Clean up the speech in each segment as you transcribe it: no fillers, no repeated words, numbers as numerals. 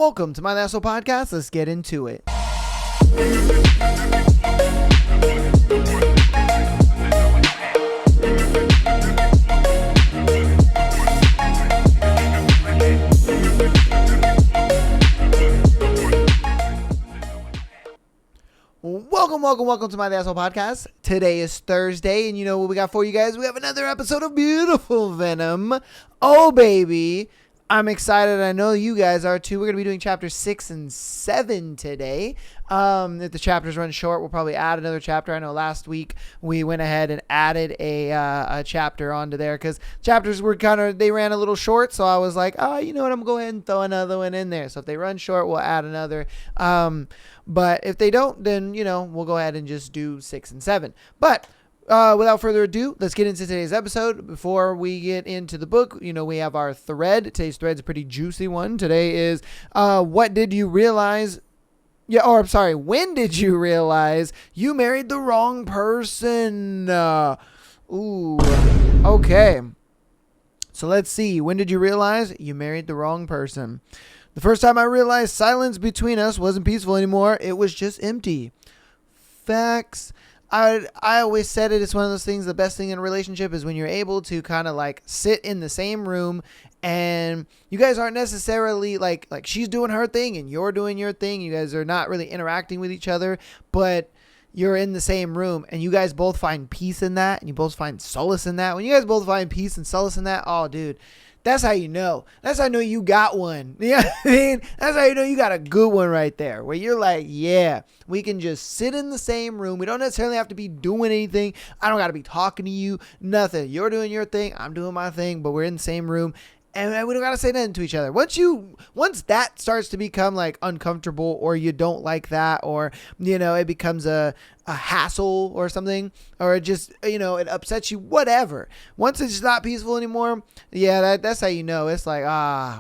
Welcome to my National Podcast. Let's get into it. Welcome to my Asshole Podcast. Today is Thursday, and you know what we got for you guys? We have another episode of beautiful Venom. Oh, baby. I'm excited. I know you guys are too. We're going to be doing chapters 6 and 7 today. If the chapters run short, we'll probably add another chapter. I know last week we went ahead and added a chapter onto there because chapters were they ran a little short. So I was like, you know what? I'm going to go ahead and throw another one in there. So if they run short, we'll add another. But if they don't, then, we'll go ahead and just do 6 and 7. But without further ado, let's get into today's episode. Before we get into the book, we have our thread. Today's thread's a pretty juicy one. Today is, what did you realize? When did you realize you married the wrong person? Okay. So let's see. When did you realize you married the wrong person? The first time I realized silence between us wasn't peaceful anymore. It was just empty. Facts. I always said it's one of those things. The best thing in a relationship is when you're able to kind of like sit in the same room and you guys aren't necessarily like she's doing her thing and you're doing your thing. You guys are not really interacting with each other, but you're in the same room and you guys both find peace in that and you both find solace in that. When you guys both find peace and solace in that, oh, dude. That's how you know. That's how I know you got one. You know what I mean? That's how you know you got a good one right there. Where you're like, yeah, we can just sit in the same room. We don't necessarily have to be doing anything. I don't got to be talking to you. Nothing. You're doing your thing. I'm doing my thing. But we're in the same room. And we don't got to say nothing to each other. Once that starts to become like uncomfortable or you don't like that or, it becomes a hassle or something or it just, it upsets you, whatever. Once it's not peaceful anymore, yeah, that's how you know. It's like,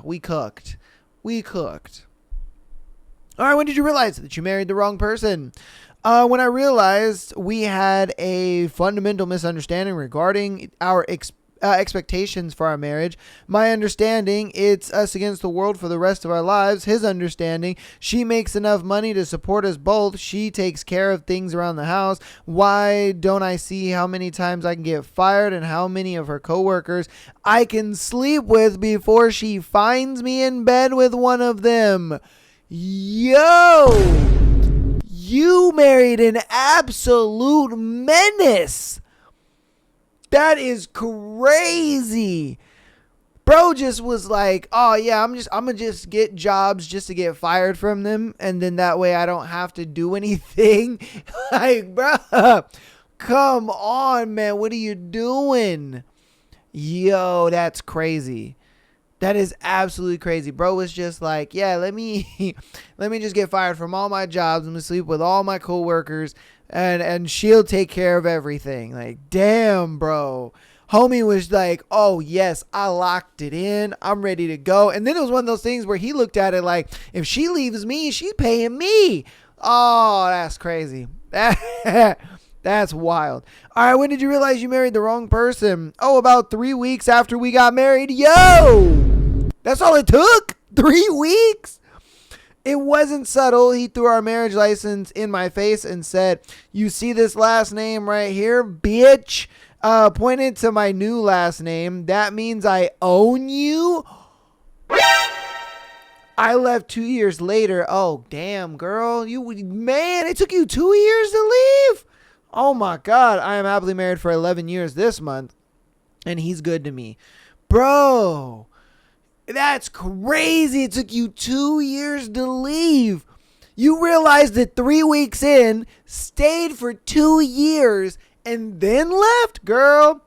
we cooked. All right, when did you realize that you married the wrong person? When I realized we had a fundamental misunderstanding regarding our expectations for our marriage. My understanding, it's us against the world for the rest of our lives. His understanding, she makes enough money to support us both. She takes care of things around the house. Why don't I see how many times I can get fired and how many of her coworkers I can sleep with before she finds me in bed with one of them? Yo! You married an absolute menace. That is crazy. Bro just was like, oh yeah, I'm gonna just get jobs just to get fired from them. And then that way I don't have to do anything. Like, bro, come on, man. What are you doing? Yo, that's crazy. That is absolutely crazy. Bro was just like, yeah, let me just get fired from all my jobs. I'm gonna sleep with all my coworkers. And she'll take care of everything. Like, damn, bro. Homie was like, oh, yes, I locked it in. I'm ready to go. And then it was one of those things where he looked at it like, if she leaves me, she's paying me. Oh, that's crazy. That's wild. All right, when did you realize you married the wrong person? Oh, about 3 weeks after we got married. Yo! That's all it took? 3 weeks? It wasn't subtle. He threw our marriage license in my face and said, you see this last name right here, bitch? Pointed to my new last name. That means I own you? I left 2 years later. Oh, damn, girl. It took you 2 years to leave? Oh, my God. I am happily married for 11 years this month, and he's good to me. Bro. That's crazy. It took you 2 years to leave. You realized it 3 weeks in, stayed for 2 years, and then left, girl.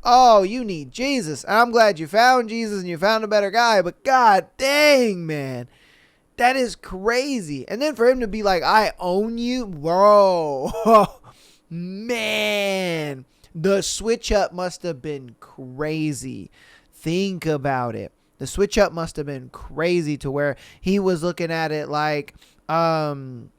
Oh, you need Jesus. I'm glad you found Jesus and you found a better guy, but god dang, man. That is crazy. And then for him to be like, I own you, bro. Man, the switch up must have been crazy. Think about it. The switch up must have been crazy to where he was looking at it like, oh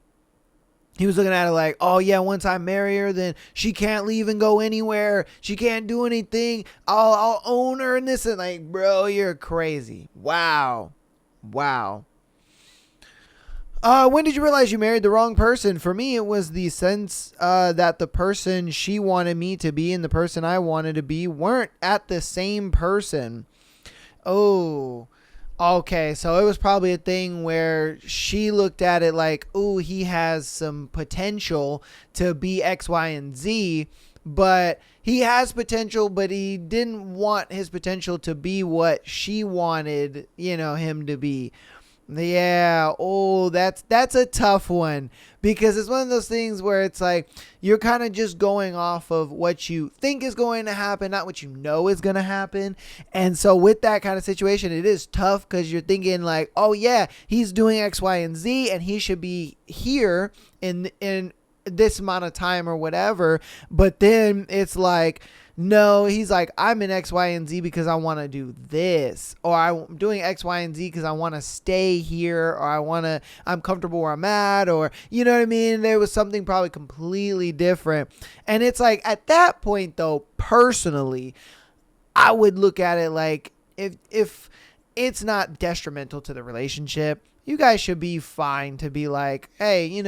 yeah, once I marry her, then she can't leave and go anywhere. She can't do anything. I'll own her and this and like, bro, you're crazy. Wow. When did you realize you married the wrong person? For me, it was the sense that the person she wanted me to be and the person I wanted to be weren't at the same person. Oh, okay. So it was probably a thing where she looked at it like, oh, he has some potential to be X, Y, and Z, but he has potential, but he didn't want his potential to be what she wanted, him to be. Yeah, oh, that's a tough one because it's one of those things where it's like you're kind of just going off of what you think is going to happen, not what you know is going to happen. And so with that kind of situation, it is tough because you're thinking like, oh yeah, he's doing X, Y, and Z, and he should be here in this amount of time or whatever. But then it's like, no, he's like, I'm in X, Y, and Z because I want to do this, or I'm doing X, Y, and Z because I want to stay here, or I'm comfortable where I'm at, or you know what I mean? There was something probably completely different. And it's like at that point though, personally, I would look at it like if it's not detrimental to the relationship, you guys should be fine to be like, hey,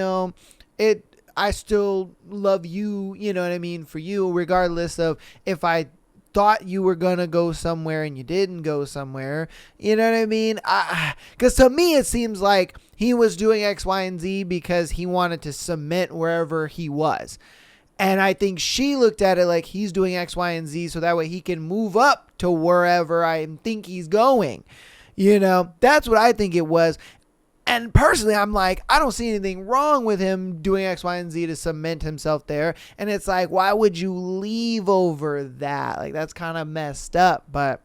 I still love you, you know what I mean, for you, regardless of if I thought you were going to go somewhere and you didn't go somewhere, you know what I mean? Because to me, it seems like he was doing X, Y, and Z because he wanted to cement wherever he was. And I think she looked at it like he's doing X, Y, and Z so that way he can move up to wherever I think he's going. That's what I think it was. And personally, I'm like, I don't see anything wrong with him doing X, Y, and Z to cement himself there. And it's like, why would you leave over that? Like, that's kind of messed up. But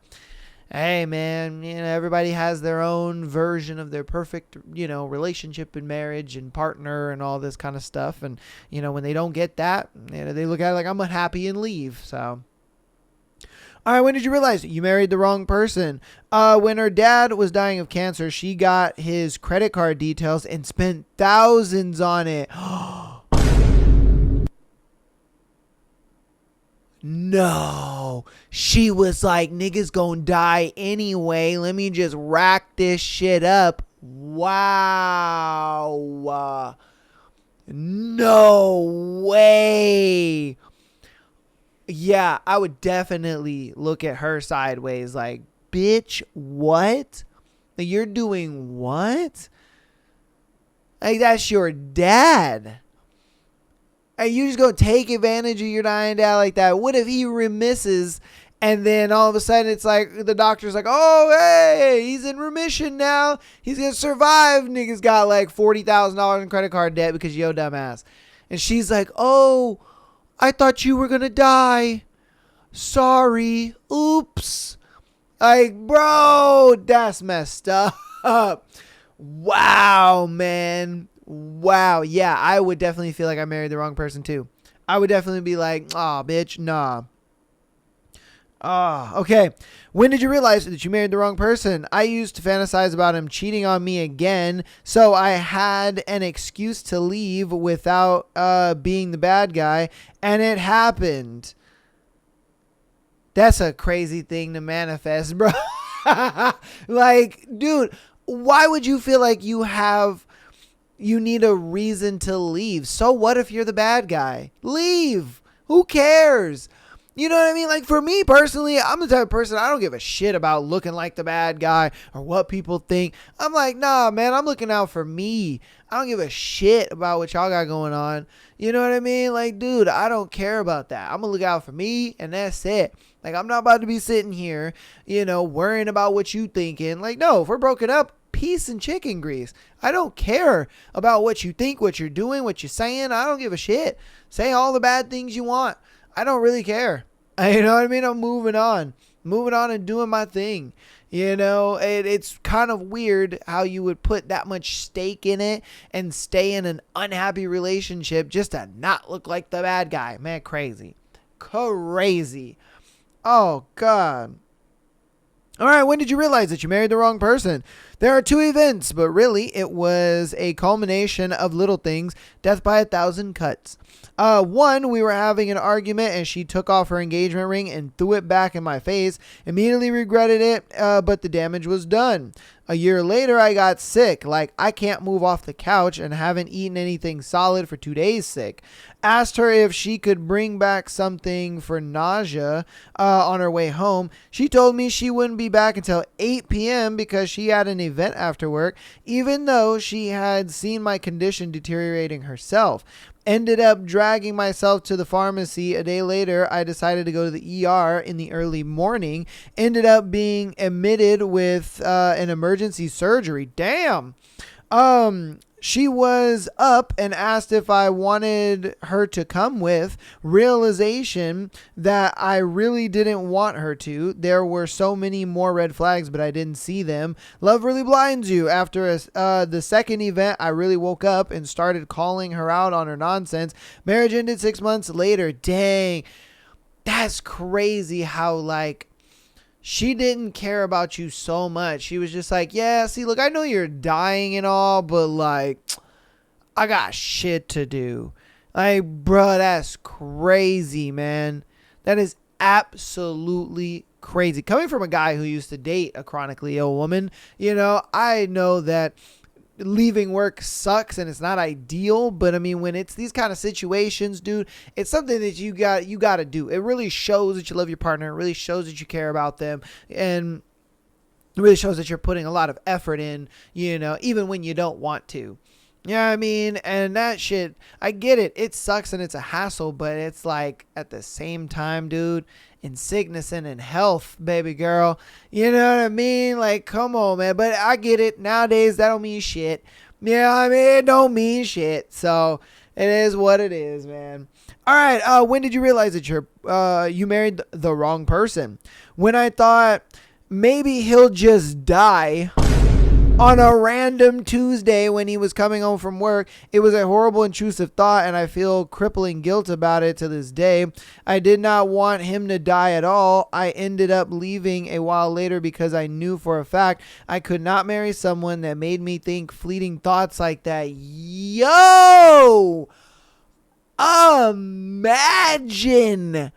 hey, man, everybody has their own version of their perfect, relationship and marriage and partner and all this kind of stuff. And, when they don't get that, they look at it like I'm unhappy and leave. So. All right, when did you realize you married the wrong person? When her dad was dying of cancer, she got his credit card details and spent thousands on it. No. She was like, niggas gonna die anyway. Let me just rack this shit up. Wow. No way. Yeah, I would definitely look at her sideways like, bitch, what? You're doing what? Like, that's your dad. And you just go take advantage of your dying dad like that. What if he remisses and then all of a sudden it's like the doctor's like, oh, hey, he's in remission now. He's going to survive. Niggas got like $40,000 in credit card debt because yo dumbass. And she's like, oh, I thought you were going to die. Sorry. Oops. Like, bro, that's messed up. Wow, man. Wow. Yeah, I would definitely feel like I married the wrong person too. I would definitely be like, oh, bitch, nah. Okay. When did you realize that you married the wrong person? I used to fantasize about him cheating on me again, so I had an excuse to leave without being the bad guy, and it happened. That's a crazy thing to manifest, bro. Like, dude, why would you feel like you need a reason to leave? So what if you're the bad guy? Leave. Who cares? You know what I mean? Like, for me personally, I'm the type of person, I don't give a shit about looking like the bad guy or what people think. I'm like, nah, man, I'm looking out for me. I don't give a shit about what y'all got going on. You know what I mean? Like, dude, I don't care about that. I'm going to look out for me, and that's it. Like, I'm not about to be sitting here, worrying about what you thinking. Like, no, if we're broken up, peace and chicken grease. I don't care about what you think, what you're doing, what you're saying. I don't give a shit. Say all the bad things you want. I don't really care. You know what I mean? I'm moving on and doing my thing. It's kind of weird how you would put that much stake in it and stay in an unhappy relationship just to not look like the bad guy. Man, crazy. Oh, God. All right, when did you realize that you married the wrong person? There are two events, but really it was a culmination of little things, death by 1,000 cuts. One, we were having an argument and she took off her engagement ring and threw it back in my face. Immediately regretted it, but the damage was done. A year later, I got sick. Like, I can't move off the couch and haven't eaten anything solid for 2 days sick. Asked her if she could bring back something for nausea on her way home. She told me she wouldn't be back until 8 p.m. because she had an event after work, even though she had seen my condition deteriorating herself. Ended up dragging myself to the pharmacy. A day later, I decided to go to the ER in the early morning. Ended up being admitted with an emergency surgery. Damn. She was up and asked if I wanted her to come with. Realization that I really didn't want her to. There were so many more red flags, but I didn't see them. Love really blinds you. After the second event, I really woke up and started calling her out on her nonsense. Marriage ended 6 months later. Dang. That's crazy how, like, she didn't care about you so much. She was just like, yeah, see, look, I know you're dying and all, but like, I got shit to do. Like, bro, that's crazy, man. That is absolutely crazy. Coming from a guy who used to date a chronically ill woman, I know that leaving work sucks and it's not ideal, but I mean, when it's these kind of situations, dude, it's something that you got to do. It really shows that you love your partner. It really shows that you care about them, and it really shows that you're putting a lot of effort in, even when you don't want to. You know what I mean? And that shit, I get it. It sucks and it's a hassle, but it's like at the same time, dude, in sickness and in health, baby girl. You know what I mean? Like, come on, man. But I get it. Nowadays, that don't mean shit. You know what I mean? It don't mean shit. So it is what it is, man. All right. When did you realize that you married the wrong person? When I thought maybe he'll just die on a random Tuesday when he was coming home from work. It was a horrible, intrusive thought, and I feel crippling guilt about it to this day. I did not want him to die at all. I ended up leaving a while later because I knew for a fact I could not marry someone that made me think fleeting thoughts like that. Yo! Imagine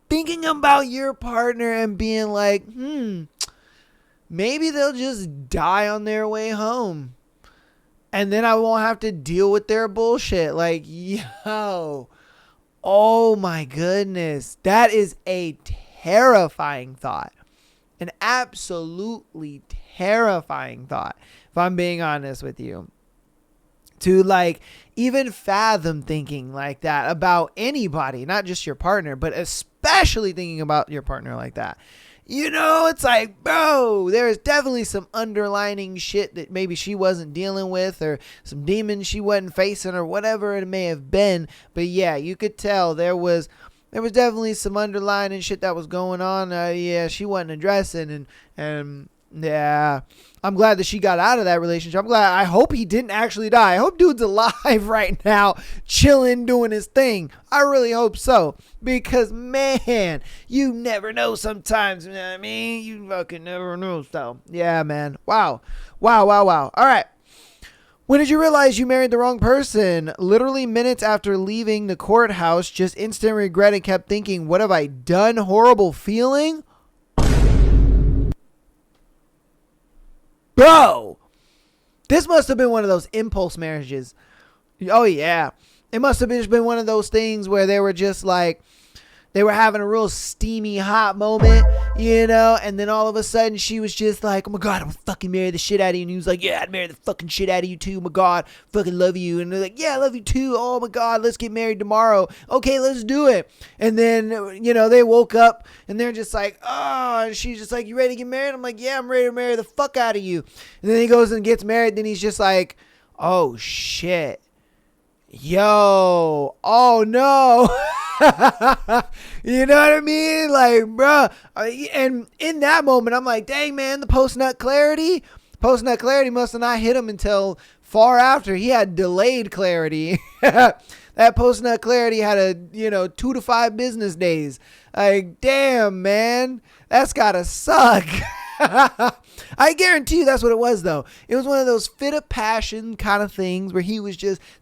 thinking about your partner and being like, maybe they'll just die on their way home, and then I won't have to deal with their bullshit. Like, yo, oh my goodness. That is a terrifying thought. An absolutely terrifying thought, if I'm being honest with you. To like even fathom thinking like that about anybody, not just your partner, but especially thinking about your partner like that. It's like, bro, there is definitely some underlining shit that maybe she wasn't dealing with, or some demons she wasn't facing, or whatever it may have been. But yeah, you could tell there was definitely some underlining shit that was going on. She wasn't addressing, and yeah, I'm glad that she got out of that relationship. I hope he didn't actually die. I hope dude's alive right now, chilling, doing his thing. I really hope so, because man, you never know sometimes. You know what I mean? You fucking never know. So yeah, man. Wow. All right. When did you realize you married the wrong person? Literally minutes after leaving the courthouse, just instant regret and kept thinking, what have I done? Horrible feeling. Bro, this must have been one of those impulse marriages. Oh, yeah. It must have just been one of those things where they were just like, they were having a real steamy, hot moment, and then all of a sudden she was just like, oh my God, I'm gonna fucking marry the shit out of you. And he was like, yeah, I'd marry the fucking shit out of you too. Oh my God, fucking love you. And they're like, yeah, I love you too. Oh my God, let's get married tomorrow. Okay, let's do it. And then, they woke up and they're just like, oh, and she's just like, you ready to get married? I'm like, yeah, I'm ready to marry the fuck out of you. And then he goes and gets married. Then he's just like, oh shit. Yo, oh no. You know what I mean? Like, bruh. And in that moment, I'm like, dang, man, the post-nut clarity must have not hit him until far after. He had delayed clarity. That post-nut clarity had 2 to 5 business days. Like, damn, man, that's gotta suck. I guarantee you that's what it was, though. It was one of those fit of passion kind of things where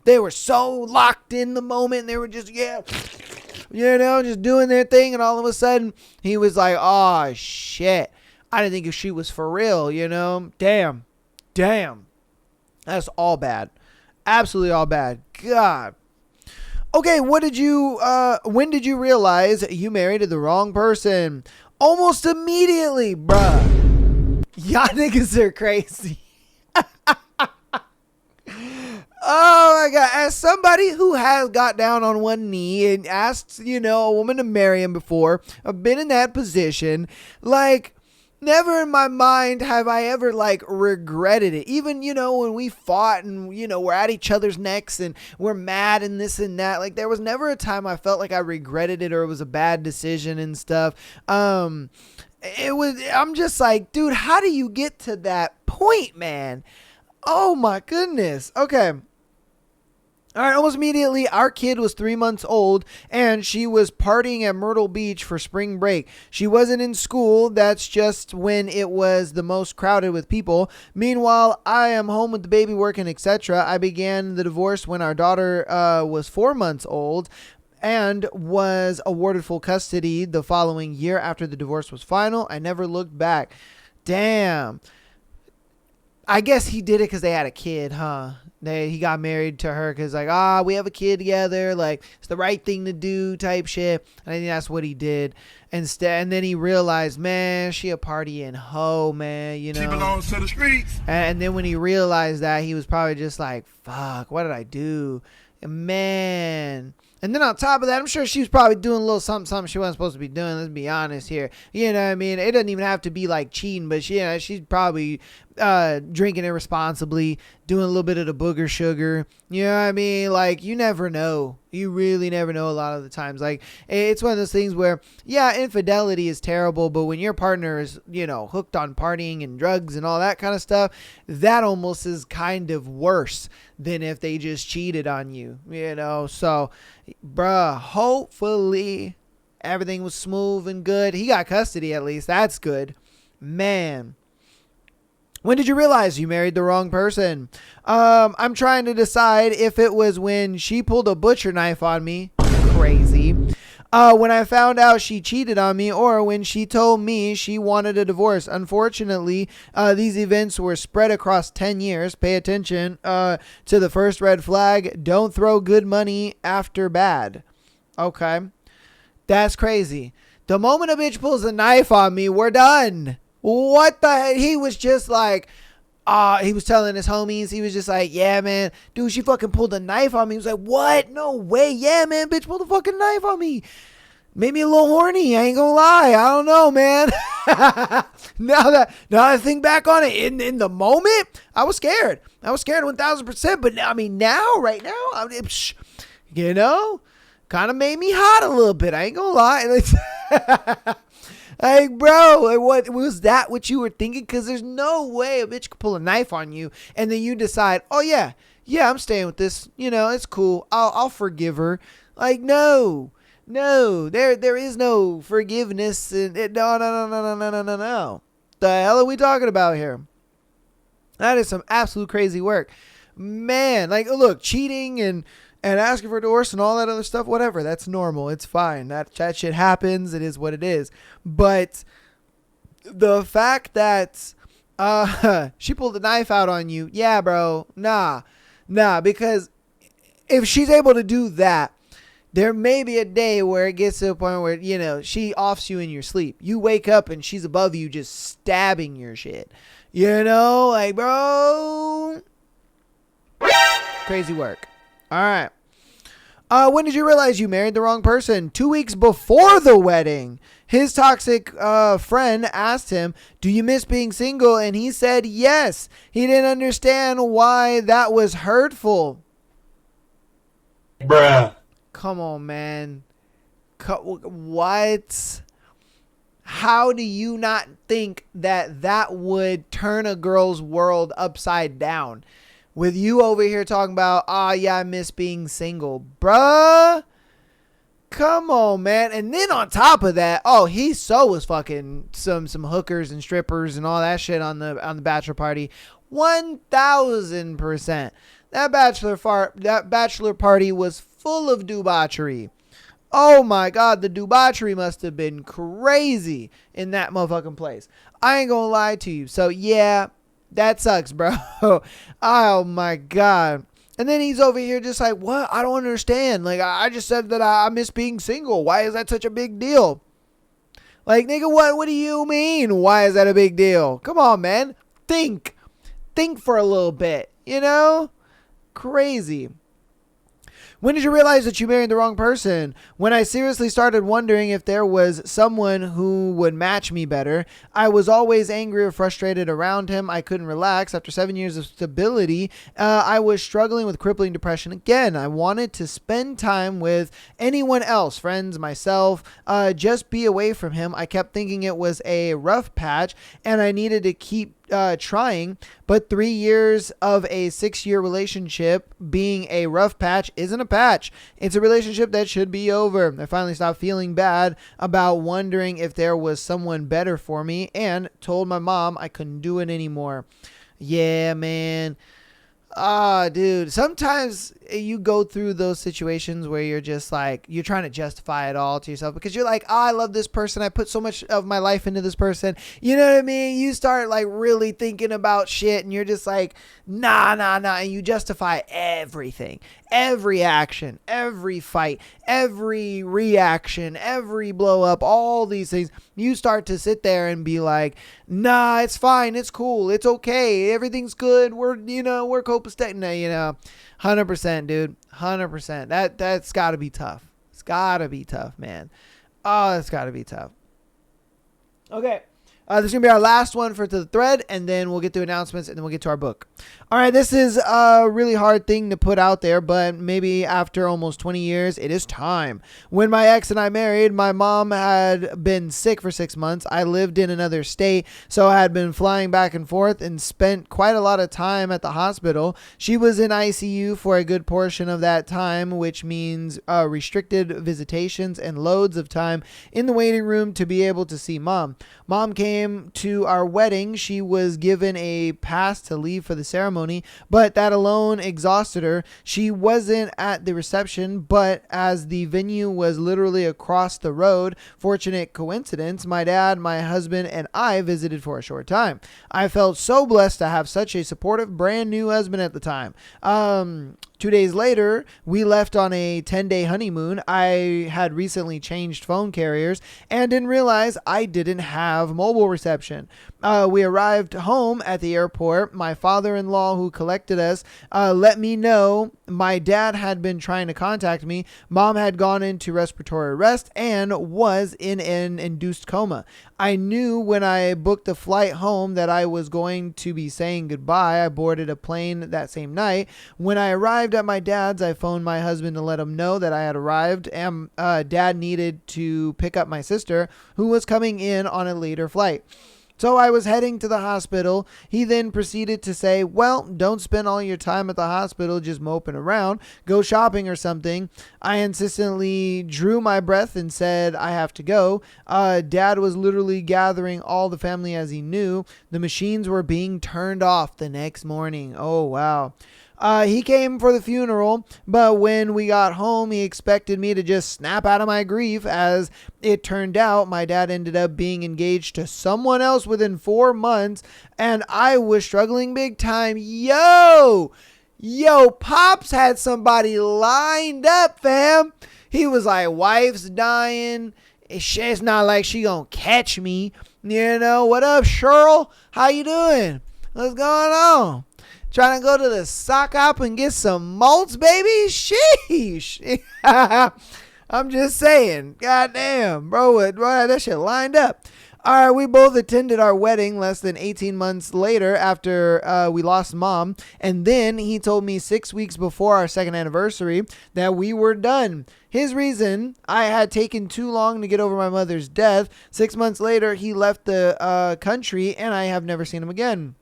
they were so locked in the moment, and they were just, just doing their thing. And all of a sudden he was like, oh shit, I didn't think if she was for real, you know? Damn. That's all bad. Absolutely all bad. God. Okay, when did you realize you married the wrong person? Almost immediately, bruh. Y'all niggas are crazy. Oh my God. As somebody who has got down on one knee and asked, a woman to marry him before, I've been in that position, like, never in my mind have I ever regretted it. Even, when we fought and, we're at each other's necks and we're mad and this and that, like there was never a time I felt like I regretted it or it was a bad decision and stuff. I'm just like, dude, how do you get to that point, man? Oh my goodness. Okay. All right, almost immediately, our kid was 3 months old, and she was partying at Myrtle Beach for spring break. She wasn't in school. That's just when it was the most crowded with people. Meanwhile, I am home with the baby working, etc. I began the divorce when our daughter was 4 months old and was awarded full custody the following year after the divorce was final. I never looked back. Damn. I guess he did it because they had a kid, huh? He got married to her because we have a kid together. Like, it's the right thing to do type shit. And I think that's what he did. And then he realized, man, she a partying hoe, man, She belongs to the streets. And then when he realized that, he was probably just like, fuck, what did I do? And man. And then on top of that, I'm sure she was probably doing a little something she wasn't supposed to be doing. Let's be honest here. You know what I mean? It doesn't even have to be like cheating, but she's probably drinking irresponsibly, doing a little bit of the booger sugar. You know what I mean? Like, you never know. You really never know a lot of the times. Like, it's one of those things where, yeah, infidelity is terrible, but when your partner is, hooked on partying and drugs and all that kind of stuff, that almost is kind of worse than if they just cheated on you, So, bruh, hopefully everything was smooth and good. He got custody at least. That's good. Man. When did you realize you married the wrong person? I'm trying to decide if it was when she pulled a butcher knife on me. Crazy. When I found out she cheated on me, or when she told me she wanted a divorce. Unfortunately, these events were spread across 10 years. Pay attention to the first red flag. Don't throw good money after bad. Okay. That's crazy. The moment a bitch pulls a knife on me, we're done. What the heck? He was just like, he was telling his homies, he was just like, yeah, man, dude, she fucking pulled a knife on me. He was like, what? No way. Yeah, man, bitch pulled a fucking knife on me. Made me a little horny. I ain't gonna lie. I don't know, man. Now that I think back on it, in the moment, I was scared. 1000%. But right now, kind of made me hot a little bit. I ain't gonna lie. Like, bro, what was that what you were thinking? Because there's no way a bitch could pull a knife on you and then you decide, oh, yeah, I'm staying with this. It's cool. I'll forgive her. Like, no, there is no forgiveness. No. The hell are we talking about here? That is some absolute crazy work. Man, like, look, cheating and asking for a divorce and all that other stuff, whatever, that's normal. It's fine. That shit happens. It is what it is. But the fact that she pulled the knife out on you, yeah, bro, nah, because if she's able to do that, there may be a day where it gets to a point where, she offs you in your sleep. You wake up and she's above you just stabbing your shit. Like, bro, crazy work. All right. When did you realize you married the wrong person? 2 weeks before the wedding. His toxic friend asked him, do you miss being single? And he said yes. He didn't understand why that was hurtful. Bruh. Come on, man. What? How do you not think that would turn a girl's world upside down? With you over here talking about, I miss being single. Bruh. Come on, man. And then on top of that, he was fucking some hookers and strippers and all that shit on the bachelor party. 1000%. That bachelor party was full of debauchery. Oh my God, the debauchery must have been crazy in that motherfucking place. I ain't gonna lie to you. So yeah, that sucks, bro. Oh my God. And then he's over here just like, what? I don't understand. Like, I just said that I miss being single. Why is that such a big deal? Like, nigga, what do you mean? Why is that a big deal? Come on, man. Think. Think for a little bit, you know? Crazy. When did you realize that you married the wrong person? When I seriously started wondering if there was someone who would match me better. I was always angry or frustrated around him. I couldn't relax. After 7 years of stability, I was struggling with crippling depression again. I wanted to spend time with anyone else, friends, myself, just be away from him. I kept thinking it was a rough patch and I needed to keep trying, but 3 years of a 6-year relationship being a rough patch isn't a patch. It's a relationship that should be over. I finally stopped feeling bad about wondering if there was someone better for me and told my mom I couldn't do it anymore. Yeah, man. Dude, sometimes you go through those situations where you're just like, you're trying to justify it all to yourself because you're like, I love this person. I put so much of my life into this person. You know what I mean? You start like really thinking about shit and you're just like, nah. And you justify everything, every action, every fight, every reaction, every blow up, all these things. You start to sit there and be like, nah, it's fine. It's cool. It's okay. Everything's good. We're copacetic. 100%, dude. 100%. That's gotta be tough. It's gotta be tough, man. Oh, that's gotta be tough. Okay. This is going to be our last one for the thread, and then we'll get to announcements, and then we'll get to our book. All right, this is a really hard thing to put out there, but maybe after almost 20 years, it is time. When my ex and I married, my mom had been sick for 6 months. I lived in another state, so I had been flying back and forth and spent quite a lot of time at the hospital. She was in ICU for a good portion of that time, which means restricted visitations and loads of time in the waiting room to be able to see mom. Mom came to our wedding. She was given a pass to leave for the ceremony, but that alone exhausted her. She wasn't at the reception, but as the venue was literally across the road, fortunate coincidence, my dad, my husband, and I visited for a short time. I felt so blessed to have such a supportive brand new husband at the time. 2 days later, we left on a 10-day honeymoon. I had recently changed phone carriers and didn't realize I didn't have mobile reception. We arrived home at the airport. My father-in-law, who collected us, let me know my dad had been trying to contact me. Mom had gone into respiratory arrest and was in an induced coma. I knew when I booked the flight home that I was going to be saying goodbye. I boarded a plane that same night. When I arrived at my dad's, I phoned my husband to let him know that I had arrived, and dad needed to pick up my sister, who was coming in on a later flight. So I was heading to the hospital. He then proceeded to say, well, don't spend all your time at the hospital just moping around. Go shopping or something. I insistently drew my breath and said, I have to go. Dad was literally gathering all the family as he knew. The machines were being turned off the next morning. Oh, wow. He came for the funeral, but when we got home, he expected me to just snap out of my grief. As it turned out, my dad ended up being engaged to someone else within 4 months, and I was struggling big time. Yo, Pops had somebody lined up, fam. He was like, wife's dying. It's not like she gonna catch me. You know, what up, Cheryl? How you doing? What's going on? Trying to go to the sock hop and get some malts, baby? Sheesh. I'm just saying. Goddamn, bro, that shit lined up. All right, we both attended our wedding less than 18 months later after we lost mom. And then he told me 6 weeks before our second anniversary that we were done. His reason, I had taken too long to get over my mother's death. 6 months later, he left the country and I have never seen him again.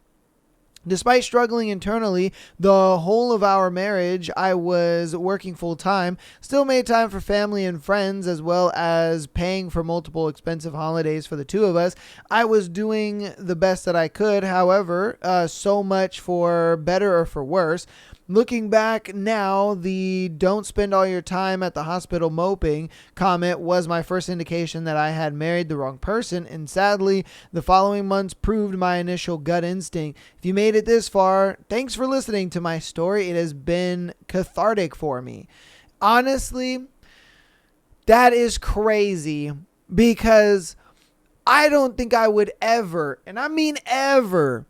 Despite struggling internally the whole of our marriage, I was working full time, still made time for family and friends, as well as paying for multiple expensive holidays for the two of us. I was doing the best that I could. However, so much for better or for worse. Looking back now, the "don't spend all your time at the hospital moping" comment was my first indication that I had married the wrong person, and sadly, the following months proved my initial gut instinct. If you made it this far, thanks for listening to my story. It has been cathartic for me. Honestly, that is crazy, because I don't think I would ever, and I mean ever,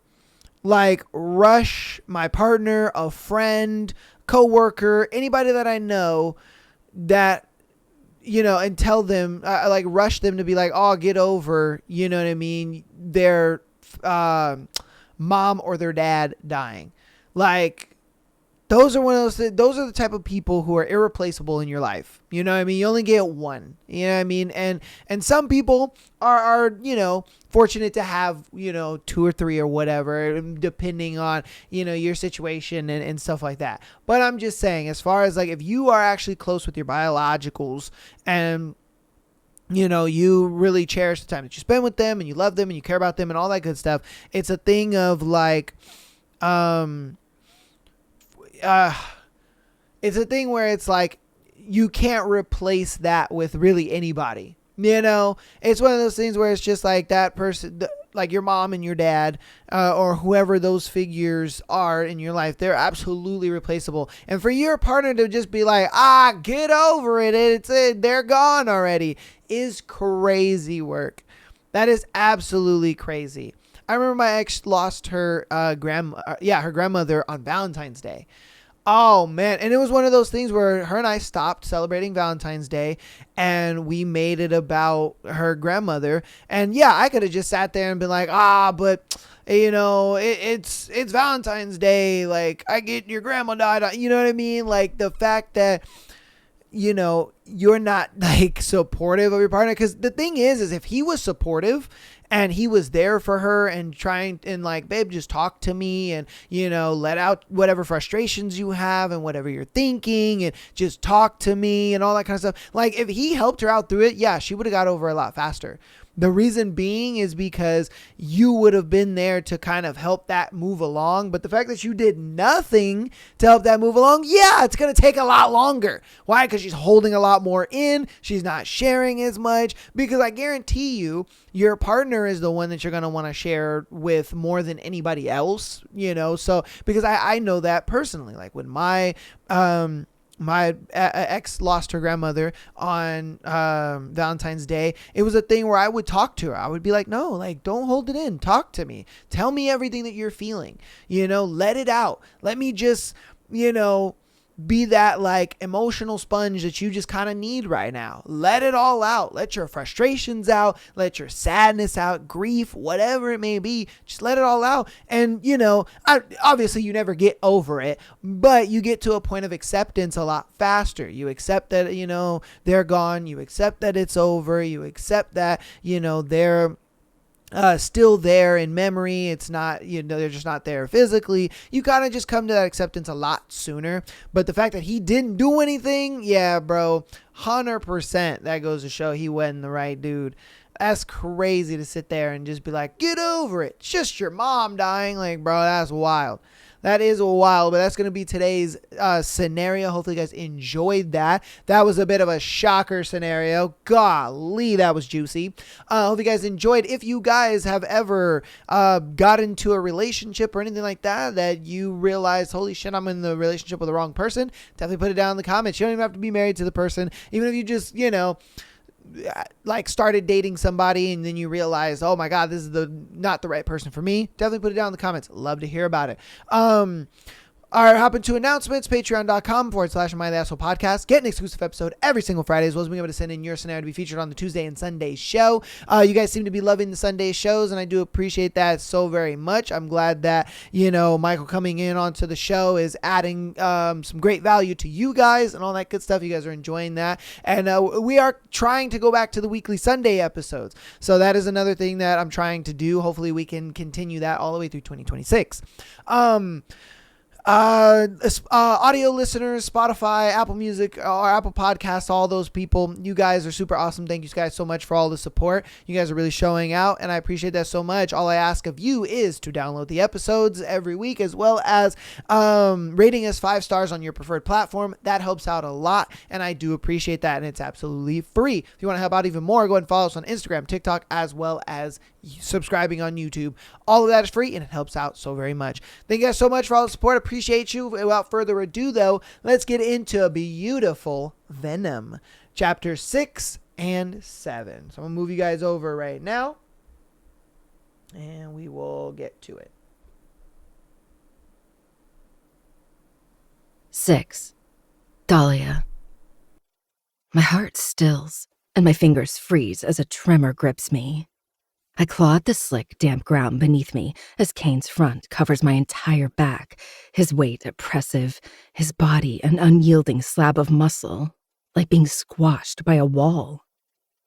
like rush my partner, a friend, coworker, anybody that I know, that, and tell them, like rush them to be like, oh, get over, you know what I mean, their mom or their dad dying. Like, those are those are the type of people who are irreplaceable in your life. You know what I mean? You only get one. You know what I mean? And some people are fortunate to have, two or three or whatever, depending on, your situation and stuff like that. But I'm just saying, as far as like, if you are actually close with your biologicals and you really cherish the time that you spend with them, and you love them and you care about them and all that good stuff, it's a thing of like, it's a thing where it's like, you can't replace that with really anybody. It's one of those things where it's just like that person, like your mom and your dad, or whoever those figures are in your life, they're absolutely replaceable. And for your partner to just be like, get over it, they're gone already, is crazy work. That is absolutely crazy. I remember my ex lost her grandmother on Valentine's Day. Oh man. And it was one of those things where her and I stopped celebrating Valentine's Day and we made it about her grandmother. And yeah, I could have just sat there and been like, but it's Valentine's Day. Like, I get your grandma died. You know what I mean? Like, the fact that, you're not like supportive of your partner. Cause the thing is if he was supportive and he was there for her and trying and like, babe, just talk to me and, let out whatever frustrations you have and whatever you're thinking and just talk to me and all that kind of stuff. Like, if he helped her out through it, yeah, she would have got over a lot faster. The reason being is because you would have been there to kind of help that move along. But the fact that you did nothing to help that move along, yeah, it's going to take a lot longer. Why? Because she's holding a lot more in. She's not sharing as much. Because I guarantee you, your partner is the one that you're going to want to share with more than anybody else, So, because I know that personally. Like, when my ex lost her grandmother on Valentine's Day, it was a thing where I would talk to her. I would be like, no, like, don't hold it in. Talk to me. Tell me everything that you're feeling. Let it out. Let me just, be that like emotional sponge that you just kind of need right now. Let it all out. Let your frustrations out. Let your sadness out, grief, whatever it may be. Just let it all out. And, obviously you never get over it, but you get to a point of acceptance a lot faster. You accept that, they're gone. You accept that it's over. You accept that, they're still there in memory. It's not, they're just not there physically. You kind of just come to that acceptance a lot sooner. But the fact that he didn't do anything, yeah, bro, 100%. That goes to show he wasn't the right dude. That's crazy to sit there and just be like, get over it. It's just your mom dying. Like, bro, that's wild. That is wild, but that's going to be today's scenario. Hopefully you guys enjoyed that. That was a bit of a shocker scenario. Golly, that was juicy. Hope you guys enjoyed. If you guys have ever got into a relationship or anything like that you realize, holy shit, I'm in the relationship with the wrong person, definitely put it down in the comments. You don't even have to be married to the person. Even if you just, like started dating somebody and then you realize, oh my God, this is not the right person for me, definitely put it down in the comments. Love to hear about it. All right, hop into announcements, patreon.com/Am I the Asshole Podcast. Get an exclusive episode every single Friday, as well as being able to send in your scenario to be featured on the Tuesday and Sunday show. You guys seem to be loving the Sunday shows, and I do appreciate that so very much. I'm glad that, Michael coming in onto the show is adding some great value to you guys and all that good stuff. You guys are enjoying that. And we are trying to go back to the weekly Sunday episodes. So that is another thing that I'm trying to do. Hopefully we can continue that all the way through 2026. Audio listeners, Spotify, Apple Music, or Apple Podcasts, all those people, you guys are super awesome. Thank you guys so much for all the support. You guys are really showing out, and I appreciate that so much. All I ask of you is to download the episodes every week, as well as rating us 5 stars on your preferred platform. That helps out a lot, and I do appreciate that, and it's absolutely free. If you want to help out even more, go ahead and follow us on Instagram, TikTok, as well as subscribing on YouTube. All of that is free, and it helps out so very much. Thank you guys so much for all the support. Appreciate you. Without further ado, though, let's get into a beautiful Venom, chapter 6 and 7. So I'm going to move you guys over right now, and we will get to it. 6. Dahlia. My heart stills, and my fingers freeze as a tremor grips me. I claw at the slick, damp ground beneath me as Kane's front covers my entire back, his weight oppressive, his body an unyielding slab of muscle, like being squashed by a wall.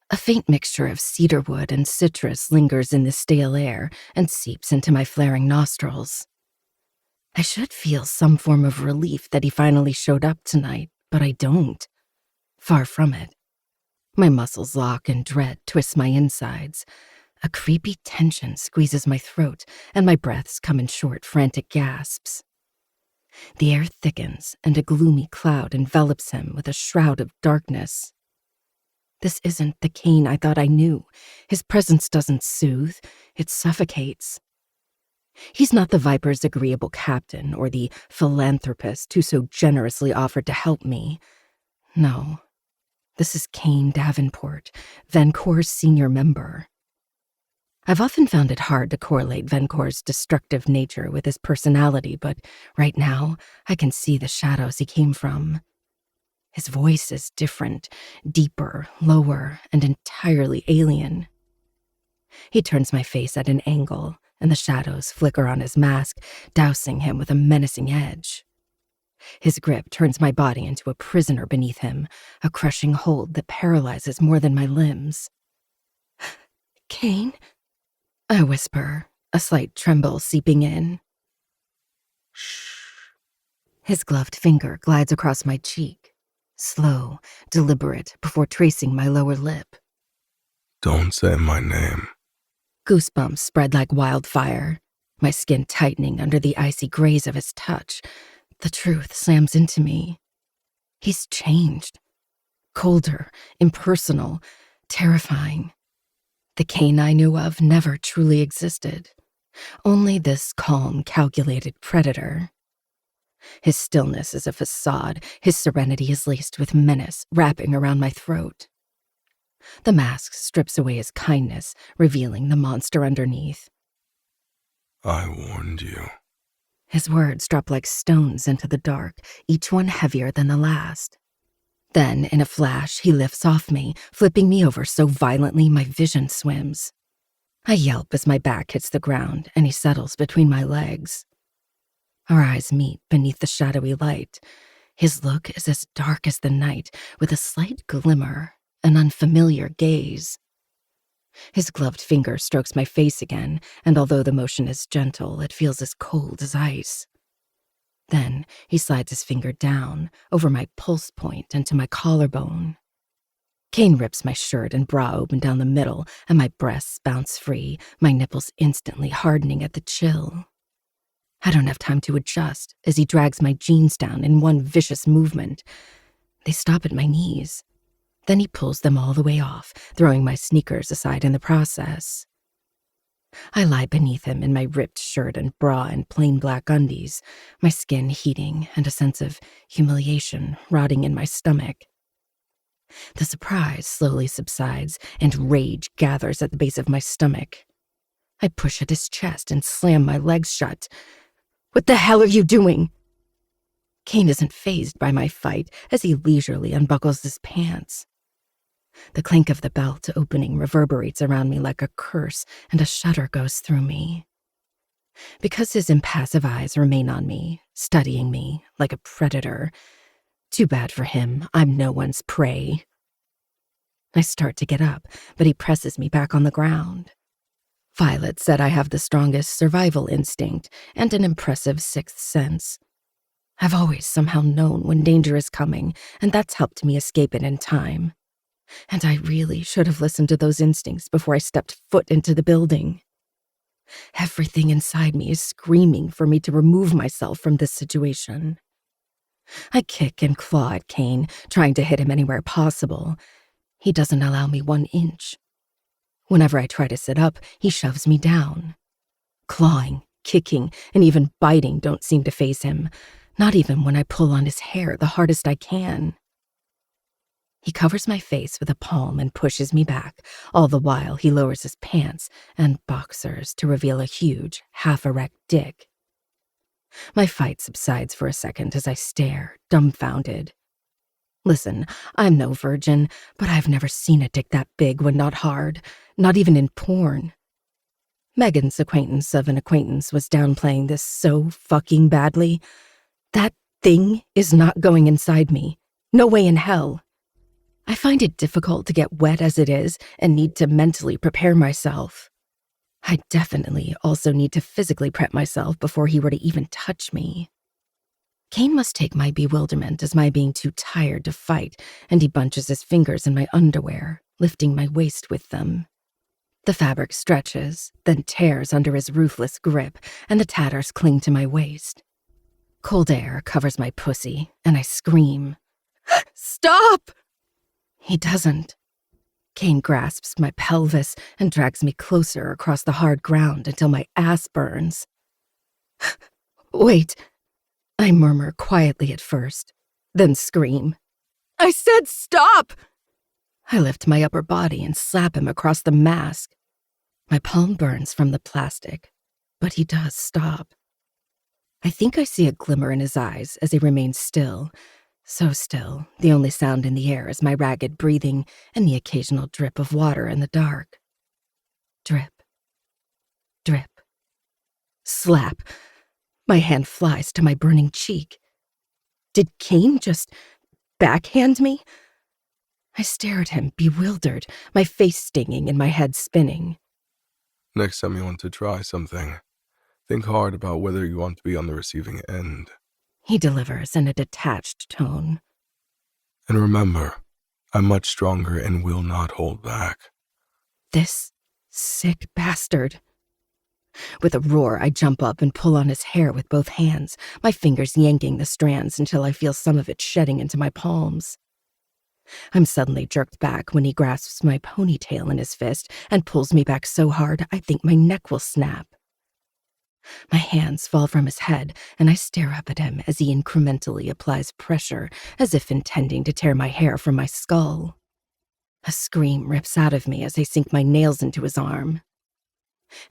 A faint mixture of cedarwood and citrus lingers in the stale air and seeps into my flaring nostrils. I should feel some form of relief that he finally showed up tonight, but I don't. Far from it. My muscles lock and dread twists my insides. A creepy tension squeezes my throat, and my breaths come in short, frantic gasps. The air thickens, and a gloomy cloud envelops him with a shroud of darkness. This isn't the Kane I thought I knew. His presence doesn't soothe, it suffocates. He's not the Viper's agreeable captain or the philanthropist who so generously offered to help me. No, this is Kane Davenport, Vencor's senior member. I've often found it hard to correlate Vencor's destructive nature with his personality, but right now, I can see the shadows he came from. His voice is different, deeper, lower, and entirely alien. He turns my face at an angle, and the shadows flicker on his mask, dousing him with a menacing edge. His grip turns my body into a prisoner beneath him, a crushing hold that paralyzes more than my limbs. "Kane?" I whisper, a slight tremble seeping in. "Shh." His gloved finger glides across my cheek, slow, deliberate, before tracing my lower lip. "Don't say my name." Goosebumps spread like wildfire, my skin tightening under the icy graze of his touch. The truth slams into me. He's changed. Colder, impersonal, terrifying. The Kane I knew of never truly existed. Only this calm, calculated predator. His stillness is a facade. His serenity is laced with menace, wrapping around my throat. The mask strips away his kindness, revealing the monster underneath. "I warned you." His words drop like stones into the dark, each one heavier than the last. Then, in a flash, he lifts off me, flipping me over so violently my vision swims. I yelp as my back hits the ground, and he settles between my legs. Our eyes meet beneath the shadowy light. His look is as dark as the night, with a slight glimmer, an unfamiliar gaze. His gloved finger strokes my face again, and although the motion is gentle, it feels as cold as ice. Then he slides his finger down, over my pulse point and to my collarbone. Kane rips my shirt and bra open down the middle, and my breasts bounce free, my nipples instantly hardening at the chill. I don't have time to adjust as he drags my jeans down in one vicious movement. They stop at my knees. Then he pulls them all the way off, throwing my sneakers aside in the process. I lie beneath him in my ripped shirt and bra and plain black undies, my skin heating and a sense of humiliation rotting in my stomach. The surprise slowly subsides, and rage gathers at the base of my stomach. I push at his chest and slam my legs shut. "What the hell are you doing?" Kane isn't fazed by my fight as he leisurely unbuckles his pants. The clink of the belt opening reverberates around me like a curse, and a shudder goes through me. Because his impassive eyes remain on me, studying me like a predator. Too bad for him, I'm no one's prey. I start to get up, but he presses me back on the ground. Violet said I have the strongest survival instinct and an impressive sixth sense. I've always somehow known when danger is coming, and that's helped me escape it in time. And I really should have listened to those instincts before I stepped foot into the building. Everything inside me is screaming for me to remove myself from this situation. I kick and claw at Kane, trying to hit him anywhere possible. He doesn't allow me 1 inch. Whenever I try to sit up, he shoves me down. Clawing, kicking, and even biting don't seem to faze him, not even when I pull on his hair the hardest I can. He covers my face with a palm and pushes me back, all the while he lowers his pants and boxers to reveal a huge, half-erect dick. My fight subsides for a second as I stare, dumbfounded. Listen, I'm no virgin, but I've never seen a dick that big when not hard, not even in porn. Megan's acquaintance of an acquaintance was downplaying this so fucking badly. That thing is not going inside me. No way in hell. I find it difficult to get wet as it is and need to mentally prepare myself. I definitely also need to physically prep myself before he were to even touch me. Kane must take my bewilderment as my being too tired to fight, and he bunches his fingers in my underwear, lifting my waist with them. The fabric stretches, then tears under his ruthless grip, and the tatters cling to my waist. Cold air covers my pussy, and I scream. Stop! He doesn't. Kane grasps my pelvis and drags me closer across the hard ground until my ass burns. Wait, I murmur quietly at first, then scream. I said stop! I lift my upper body and slap him across the mask. My palm burns from the plastic, but he does stop. I think I see a glimmer in his eyes as he remains still. So still, the only sound in the air is my ragged breathing and the occasional drip of water in the dark. Drip. Drip. Slap. My hand flies to my burning cheek. Did Kane just backhand me? I stare at him, bewildered, my face stinging and my head spinning. Next time you want to try something, think hard about whether you want to be on the receiving end. He delivers in a detached tone. And remember, I'm much stronger and will not hold back. This sick bastard. With a roar, I jump up and pull on his hair with both hands, my fingers yanking the strands until I feel some of it shedding into my palms. I'm suddenly jerked back when he grasps my ponytail in his fist and pulls me back so hard I think my neck will snap. My hands fall from his head, and I stare up at him as he incrementally applies pressure, as if intending to tear my hair from my skull. A scream rips out of me as I sink my nails into his arm.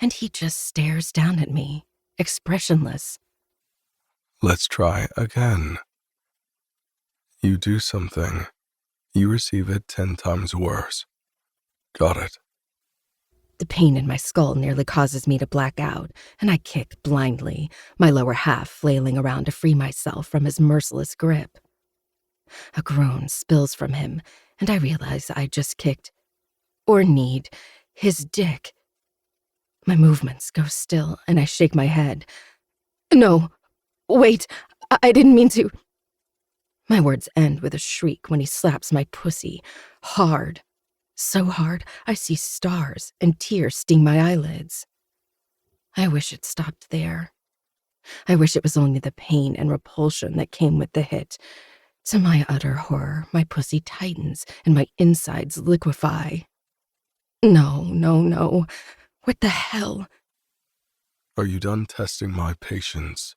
And he just stares down at me, expressionless. Let's try again. You do something, you receive it 10 times worse. Got it? The pain in my skull nearly causes me to black out, and I kick blindly, my lower half flailing around to free myself from his merciless grip. A groan spills from him, and I realize I just kicked, or kneed, his dick. My movements go still, and I shake my head. No, wait, I didn't mean to. My words end with a shriek when he slaps my pussy, hard. So hard, I see stars and tears sting my eyelids. I wish it stopped there. I wish it was only the pain and repulsion that came with the hit. To my utter horror, my pussy tightens and my insides liquefy. No, no, no. What the hell? Are you done testing my patience?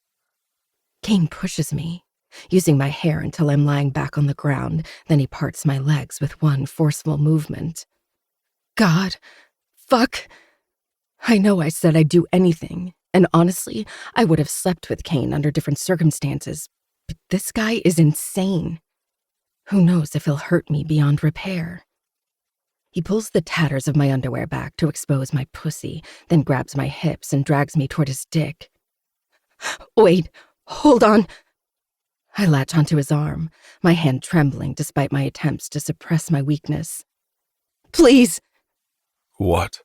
Kane pushes me, using my hair until I'm lying back on the ground, then he parts my legs with one forceful movement. God, fuck. I know I said I'd do anything, and honestly, I would have slept with Kane under different circumstances, but this guy is insane. Who knows if he'll hurt me beyond repair? He pulls the tatters of my underwear back to expose my pussy, then grabs my hips and drags me toward his dick. Wait, hold on. I latch onto his arm, my hand trembling despite my attempts to suppress my weakness. Please! What?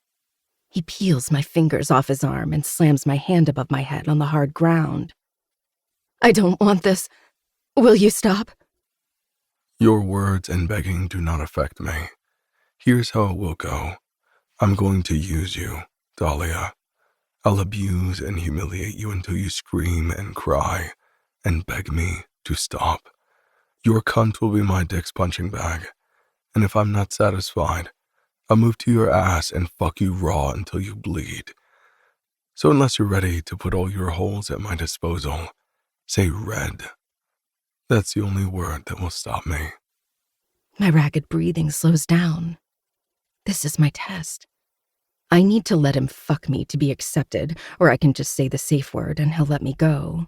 He peels my fingers off his arm and slams my hand above my head on the hard ground. I don't want this. Will you stop? Your words and begging do not affect me. Here's how it will go. I'm going to use you, Dahlia. I'll abuse and humiliate you until you scream and cry and beg me to stop. Your cunt will be my dick's punching bag, and if I'm not satisfied, I'll move to your ass and fuck you raw until you bleed. So unless you're ready to put all your holes at my disposal, say red. That's the only word that will stop me. My ragged breathing slows down. This is my test. I need to let him fuck me to be accepted, or I can just say the safe word and he'll let me go.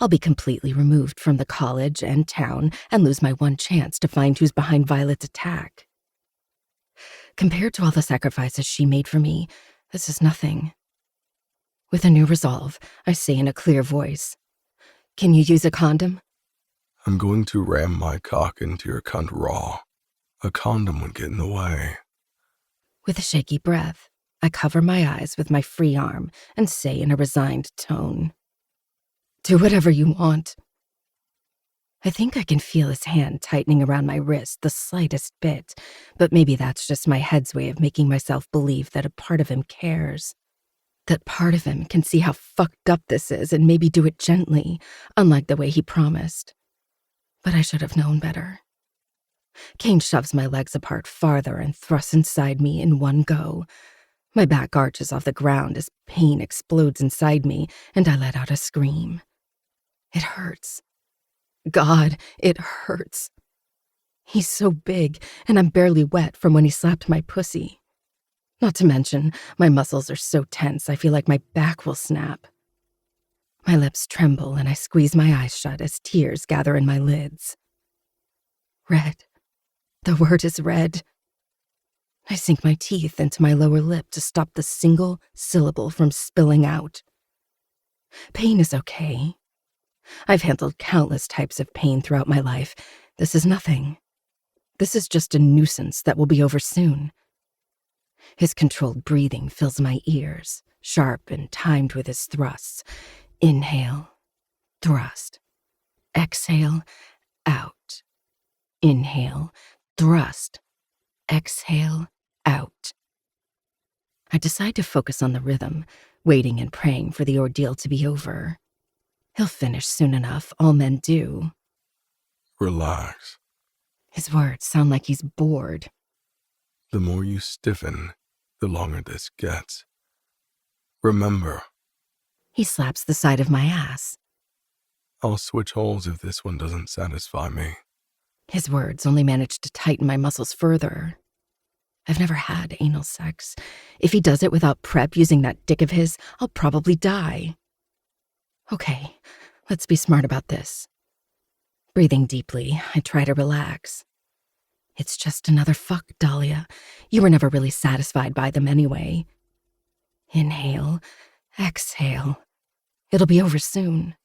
I'll be completely removed from the college and town and lose my one chance to find who's behind Violet's attack. Compared to all the sacrifices she made for me, this is nothing. With a new resolve, I say in a clear voice, "Can you use a condom?" I'm going to ram my cock into your cunt raw. A condom would get in the way. With a shaky breath, I cover my eyes with my free arm and say in a resigned tone, "Do whatever you want." I think I can feel his hand tightening around my wrist the slightest bit, but maybe that's just my head's way of making myself believe that a part of him cares. That part of him can see how fucked up this is and maybe do it gently, unlike the way he promised. But I should have known better. Kane shoves my legs apart farther and thrusts inside me in one go. My back arches off the ground as pain explodes inside me, and I let out a scream. It hurts. God, it hurts. He's so big, and I'm barely wet from when he slapped my pussy. Not to mention, my muscles are so tense I feel like my back will snap. My lips tremble and I squeeze my eyes shut as tears gather in my lids. Red. The word is red. I sink my teeth into my lower lip to stop the single syllable from spilling out. Pain is okay. I've handled countless types of pain throughout my life. This is nothing. This is just a nuisance that will be over soon. His controlled breathing fills my ears, sharp and timed with his thrusts. Inhale, thrust. Exhale, out. Inhale, thrust. Exhale, out. I decide to focus on the rhythm, waiting and praying for the ordeal to be over. He'll finish soon enough, all men do. Relax. His words sound like he's bored. The more you stiffen, the longer this gets. Remember, He slaps the side of my ass. I'll switch holes if this one doesn't satisfy me. His words only manage to tighten my muscles further. I've never had anal sex. If he does it without prep using that dick of his, I'll probably die. Okay, let's be smart about this. Breathing deeply, I try to relax. It's just another fuck, Dahlia. You were never really satisfied by them anyway. Inhale, exhale. It'll be over soon.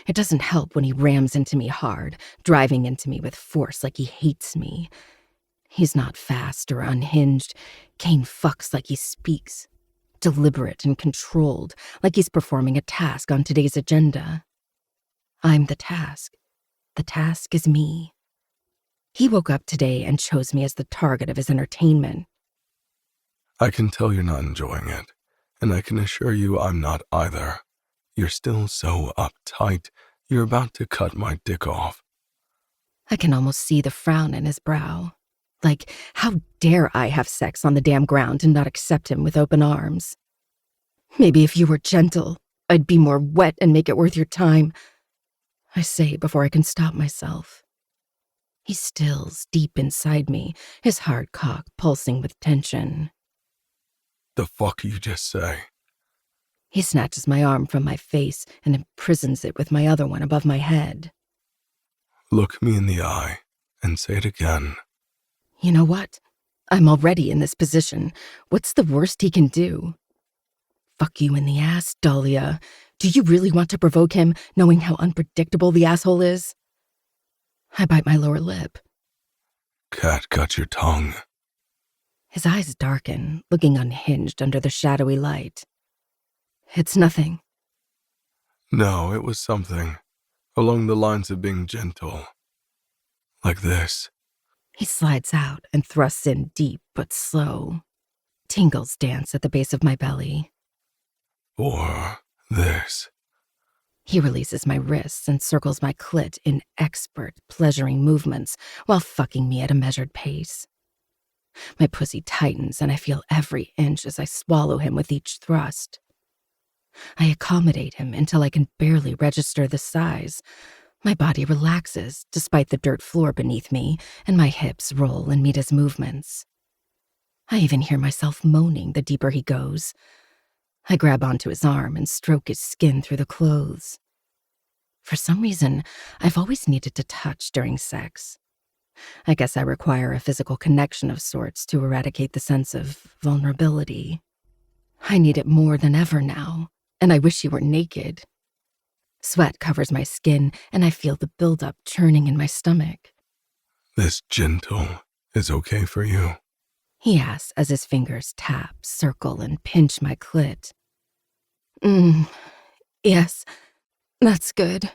It doesn't help when he rams into me hard, driving into me with force like he hates me. He's not fast or unhinged. Kane fucks like he speaks. Deliberate and controlled, like he's performing a task on today's agenda. I'm the task. The task is me. He woke up today and chose me as the target of his entertainment. I can tell you're not enjoying it, and I can assure you I'm not either. You're still so uptight, you're about to cut my dick off. I can almost see the frown in his brow. Like, how dare I have sex on the damn ground and not accept him with open arms? Maybe if you were gentle, I'd be more wet and make it worth your time, I say before I can stop myself. He stills deep inside me, his hard cock pulsing with tension. The fuck you just say? He snatches my arm from my face and imprisons it with my other one above my head. Look me in the eye and say it again. You know what? I'm already in this position. What's the worst he can do? Fuck you in the ass, Dahlia. Do you really want to provoke him, knowing how unpredictable the asshole is? I bite my lower lip. Cat, cut your tongue. His eyes darken, looking unhinged under the shadowy light. It's nothing. No, it was something along the lines of being gentle. Like this. He slides out and thrusts in deep but slow. Tingles dance at the base of my belly. Or this. He releases my wrists and circles my clit in expert, pleasuring movements while fucking me at a measured pace. My pussy tightens and I feel every inch as I swallow him with each thrust. I accommodate him until I can barely register the size. My body relaxes despite the dirt floor beneath me, and my hips roll and meet his movements. I even hear myself moaning the deeper he goes. I grab onto his arm and stroke his skin through the clothes. For some reason, I've always needed to touch during sex. I guess I require a physical connection of sorts to eradicate the sense of vulnerability. I need it more than ever now, and I wish he were naked. Sweat covers my skin, and I feel the buildup churning in my stomach. This gentle is okay for you? He asks as his fingers tap, circle, and pinch my clit. Yes, that's good.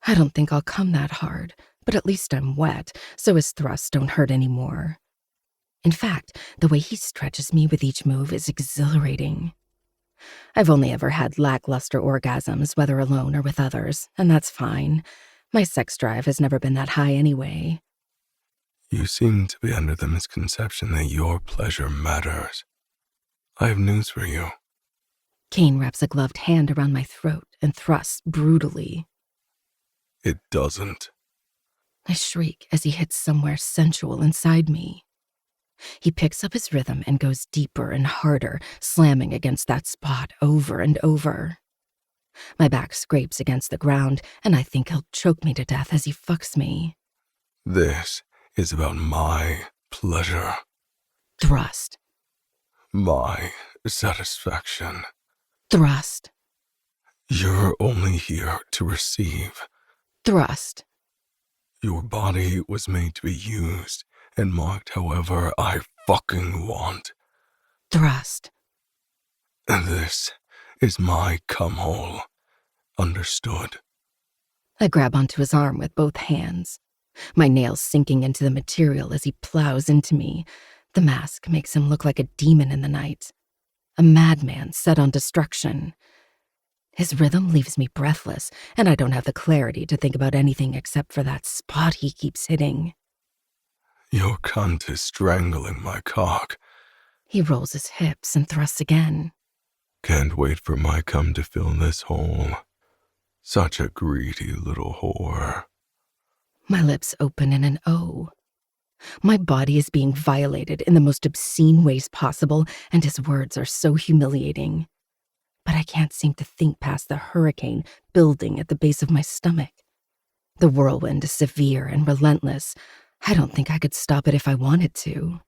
I don't think I'll come that hard, but at least I'm wet, so his thrusts don't hurt anymore. In fact, the way he stretches me with each move is exhilarating. I've only ever had lackluster orgasms, whether alone or with others, and that's fine. My sex drive has never been that high anyway. You seem to be under the misconception that your pleasure matters. I have news for you. Kane wraps a gloved hand around my throat and thrusts brutally. It doesn't. I shriek as he hits somewhere sensual inside me. He picks up his rhythm and goes deeper and harder, slamming against that spot over and over. My back scrapes against the ground, and I think he'll choke me to death as he fucks me. This is about my pleasure. Thrust. My satisfaction. Thrust. You're only here to receive. Thrust. Your body was made to be used and marked however I fucking want. Thrust. And this is my cum hole. Understood? I grab onto his arm with both hands, my nails sinking into the material as he plows into me. The mask makes him look like a demon in the night, a madman set on destruction. His rhythm leaves me breathless, and I don't have the clarity to think about anything except for that spot he keeps hitting. Your cunt is strangling my cock. He rolls his hips and thrusts again. Can't wait for my cum to fill this hole. Such a greedy little whore. My lips open in an O. My body is being violated in the most obscene ways possible, and his words are so humiliating. But I can't seem to think past the hurricane building at the base of my stomach. The whirlwind is severe and relentless. I don't think I could stop it if I wanted to.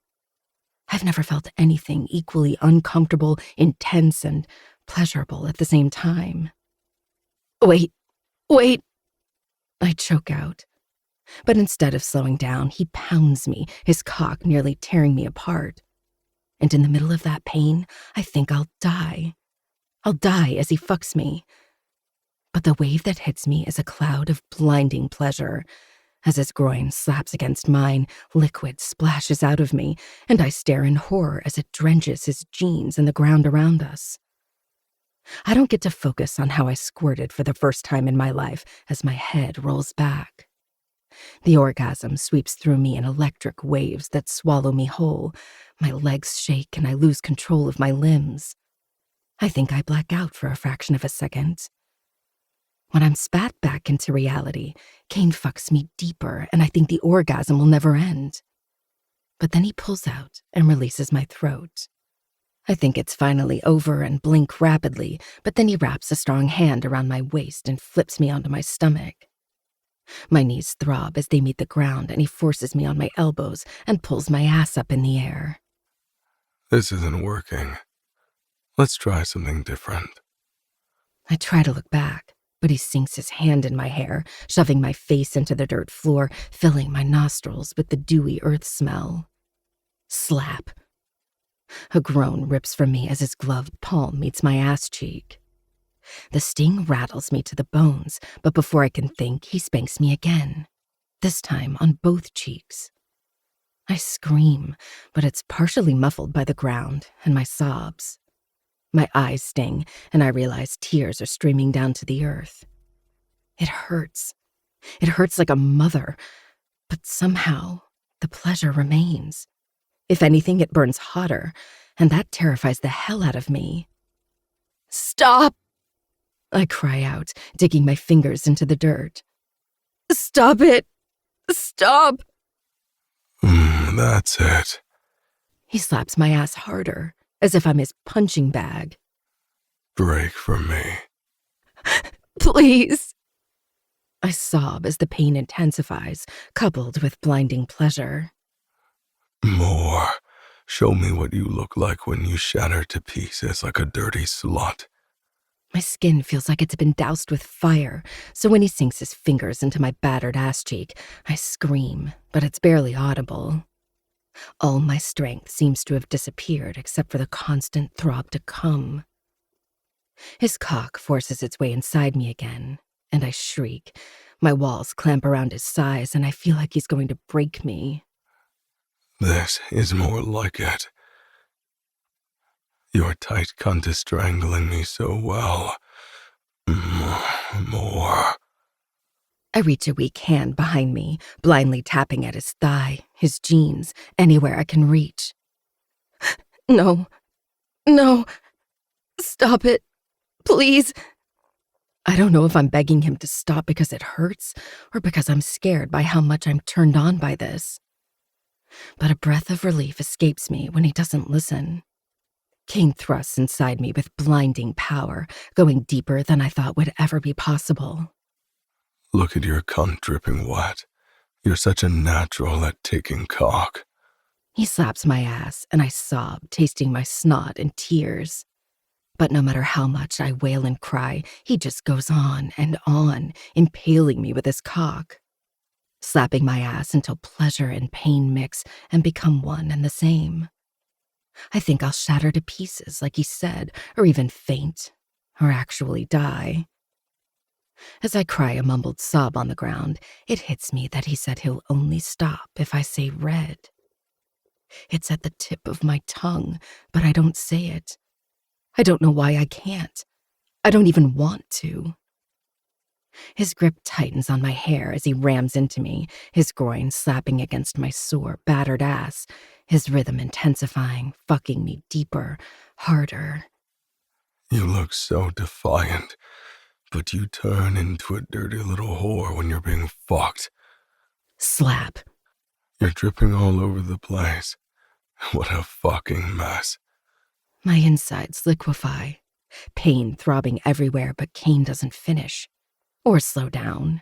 I've never felt anything equally uncomfortable, intense, and pleasurable at the same time. Wait. I choke out. But instead of slowing down, he pounds me, his cock nearly tearing me apart. And in the middle of that pain, I think I'll die. I'll die as he fucks me. But the wave that hits me is a cloud of blinding pleasure. As his groin slaps against mine, liquid splashes out of me, and I stare in horror as it drenches his jeans and the ground around us. I don't get to focus on how I squirted for the first time in my life as my head rolls back. The orgasm sweeps through me in electric waves that swallow me whole. My legs shake and I lose control of my limbs. I think I black out for a fraction of a second. When I'm spat back into reality, Kane fucks me deeper, and I think the orgasm will never end. But then he pulls out and releases my throat. I think it's finally over and blink rapidly, but then he wraps a strong hand around my waist and flips me onto my stomach. My knees throb as they meet the ground, and he forces me on my elbows and pulls my ass up in the air. This isn't working. Let's try something different. I try to look back, but he sinks his hand in my hair, shoving my face into the dirt floor, filling my nostrils with the dewy earth smell. Slap. A groan rips from me as his gloved palm meets my ass cheek. The sting rattles me to the bones, but before I can think, he spanks me again, this time on both cheeks. I scream, but it's partially muffled by the ground and my sobs. My eyes sting, and I realize tears are streaming down to the earth. It hurts. It hurts like a mother, but somehow the pleasure remains. If anything, it burns hotter, and that terrifies the hell out of me. Stop! I cry out, digging my fingers into the dirt. Stop it! Stop! That's it. He slaps my ass harder, as if I'm his punching bag. Break from me. Please! I sob as the pain intensifies, coupled with blinding pleasure. More. Show me what you look like when you shatter to pieces like a dirty slut. My skin feels like it's been doused with fire, so when he sinks his fingers into my battered ass cheek, I scream, but it's barely audible. All my strength seems to have disappeared except for the constant throb to come. His cock forces its way inside me again, and I shriek. My walls clamp around his sides, and I feel like he's going to break me. This is more like it. Your tight cunt is strangling me so well. More. I reach a weak hand behind me, blindly tapping at his thigh, his jeans, anywhere I can reach. No. Stop it. Please. I don't know if I'm begging him to stop because it hurts or because I'm scared by how much I'm turned on by this. But a breath of relief escapes me when he doesn't listen. Kane thrusts inside me with blinding power, going deeper than I thought would ever be possible. Look at your cunt dripping wet. You're such a natural at taking cock. He slaps my ass, and I sob, tasting my snot and tears. But no matter how much I wail and cry, he just goes on, impaling me with his cock. Slapping my ass until pleasure and pain mix and become one and the same. I think I'll shatter to pieces, like he said, or even faint, or actually die. As I cry a mumbled sob on the ground, it hits me that he said he'll only stop if I say red. It's at the tip of my tongue, but I don't say it. I don't know why I can't. I don't even want to. His grip tightens on my hair as he rams into me, his groin slapping against my sore, battered ass, his rhythm intensifying, fucking me deeper, harder. You look so defiant, but you turn into a dirty little whore when you're being fucked. Slap. You're dripping all over the place. What a fucking mess. My insides liquefy, pain throbbing everywhere, but Kane doesn't finish. Or slow down.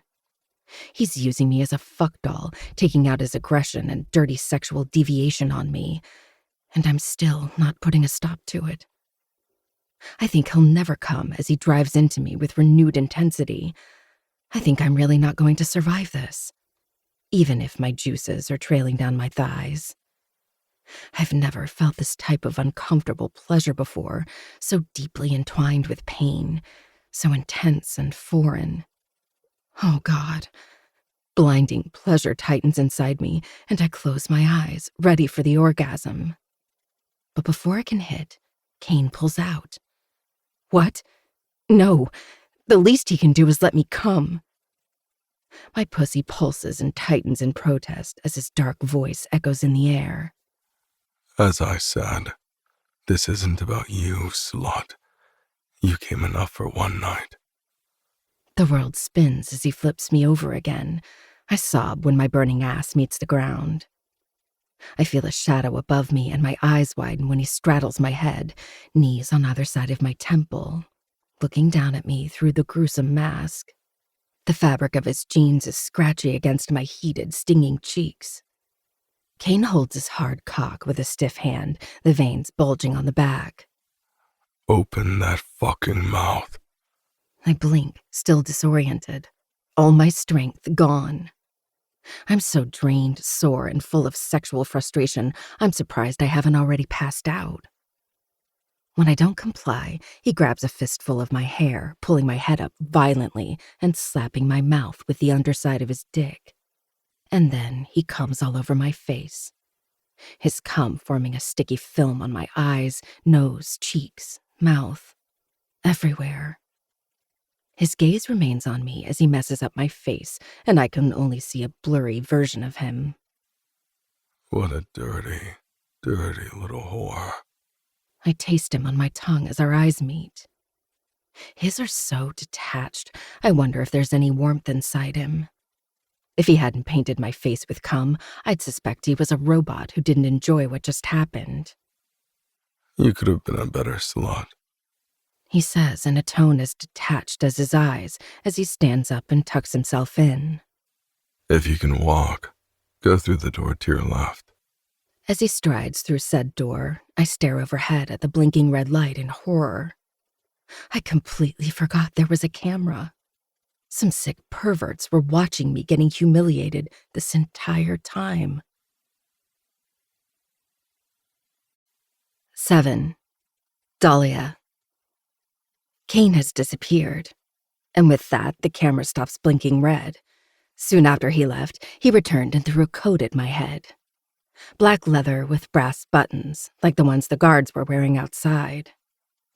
He's using me as a fuck doll, taking out his aggression and dirty sexual deviation on me, and I'm still not putting a stop to it. I think he'll never come as he drives into me with renewed intensity. I think I'm really not going to survive this, even if my juices are trailing down my thighs. I've never felt this type of uncomfortable pleasure before, so deeply entwined with pain, so intense and foreign. Oh, God. Blinding pleasure tightens inside me, and I close my eyes, ready for the orgasm. But before I can hit, Kane pulls out. What? No. The least he can do is let me come. My pussy pulses and tightens in protest as his dark voice echoes in the air. As I said, this isn't about you, slut. You came enough for one night. The world spins as he flips me over again. I sob when my burning ass meets the ground. I feel a shadow above me and my eyes widen when he straddles my head, knees on either side of my temple, looking down at me through the gruesome mask. The fabric of his jeans is scratchy against my heated, stinging cheeks. Kane holds his hard cock with a stiff hand, the veins bulging on the back. Open that fucking mouth. I blink, still disoriented. All my strength gone. I'm so drained, sore, and full of sexual frustration, I'm surprised I haven't already passed out. When I don't comply, he grabs a fistful of my hair, pulling my head up violently and slapping my mouth with the underside of his dick. And then he comes all over my face, his cum forming a sticky film on my eyes, nose, cheeks, mouth, everywhere. His gaze remains on me as he messes up my face, and I can only see a blurry version of him. What a dirty, dirty little whore. I taste him on my tongue as our eyes meet. His are so detached, I wonder if there's any warmth inside him. If he hadn't painted my face with cum, I'd suspect he was a robot who didn't enjoy what just happened. You could have been a better slut. He says in a tone as detached as his eyes as he stands up and tucks himself in. If you can walk, go through the door to your left. As he strides through said door, I stare overhead at the blinking red light in horror. I completely forgot there was a camera. Some sick perverts were watching me getting humiliated this entire time. 7. Dahlia. Kane has disappeared, and with that, the camera stops blinking red. Soon after he left, he returned and threw a coat at my head. Black leather with brass buttons, like the ones the guards were wearing outside.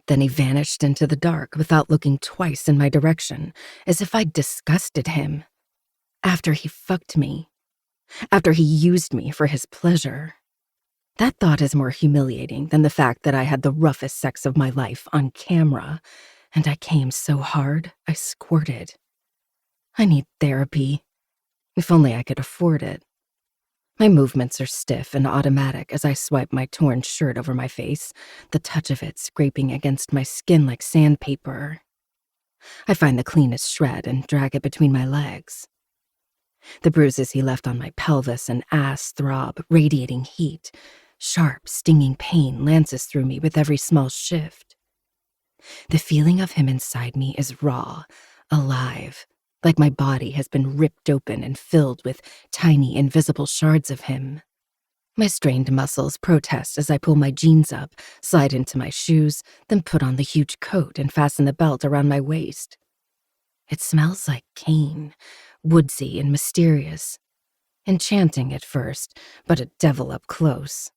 Then he vanished into the dark without looking twice in my direction, as if I'd disgusted him. After he fucked me. After he used me for his pleasure. That thought is more humiliating than the fact that I had the roughest sex of my life on camera, and I came so hard I squirted. I need therapy. If only I could afford it. My movements are stiff and automatic as I swipe my torn shirt over my face, the touch of it scraping against my skin like sandpaper. I find the cleanest shred and drag it between my legs. The bruises he left on my pelvis and ass throb, radiating heat. Sharp, stinging pain lances through me with every small shift. The feeling of him inside me is raw, alive, like my body has been ripped open and filled with tiny, invisible shards of him. My strained muscles protest as I pull my jeans up, slide into my shoes, then put on the huge coat and fasten the belt around my waist. It smells like Kane, woodsy and mysterious. Enchanting at first, but a devil up close.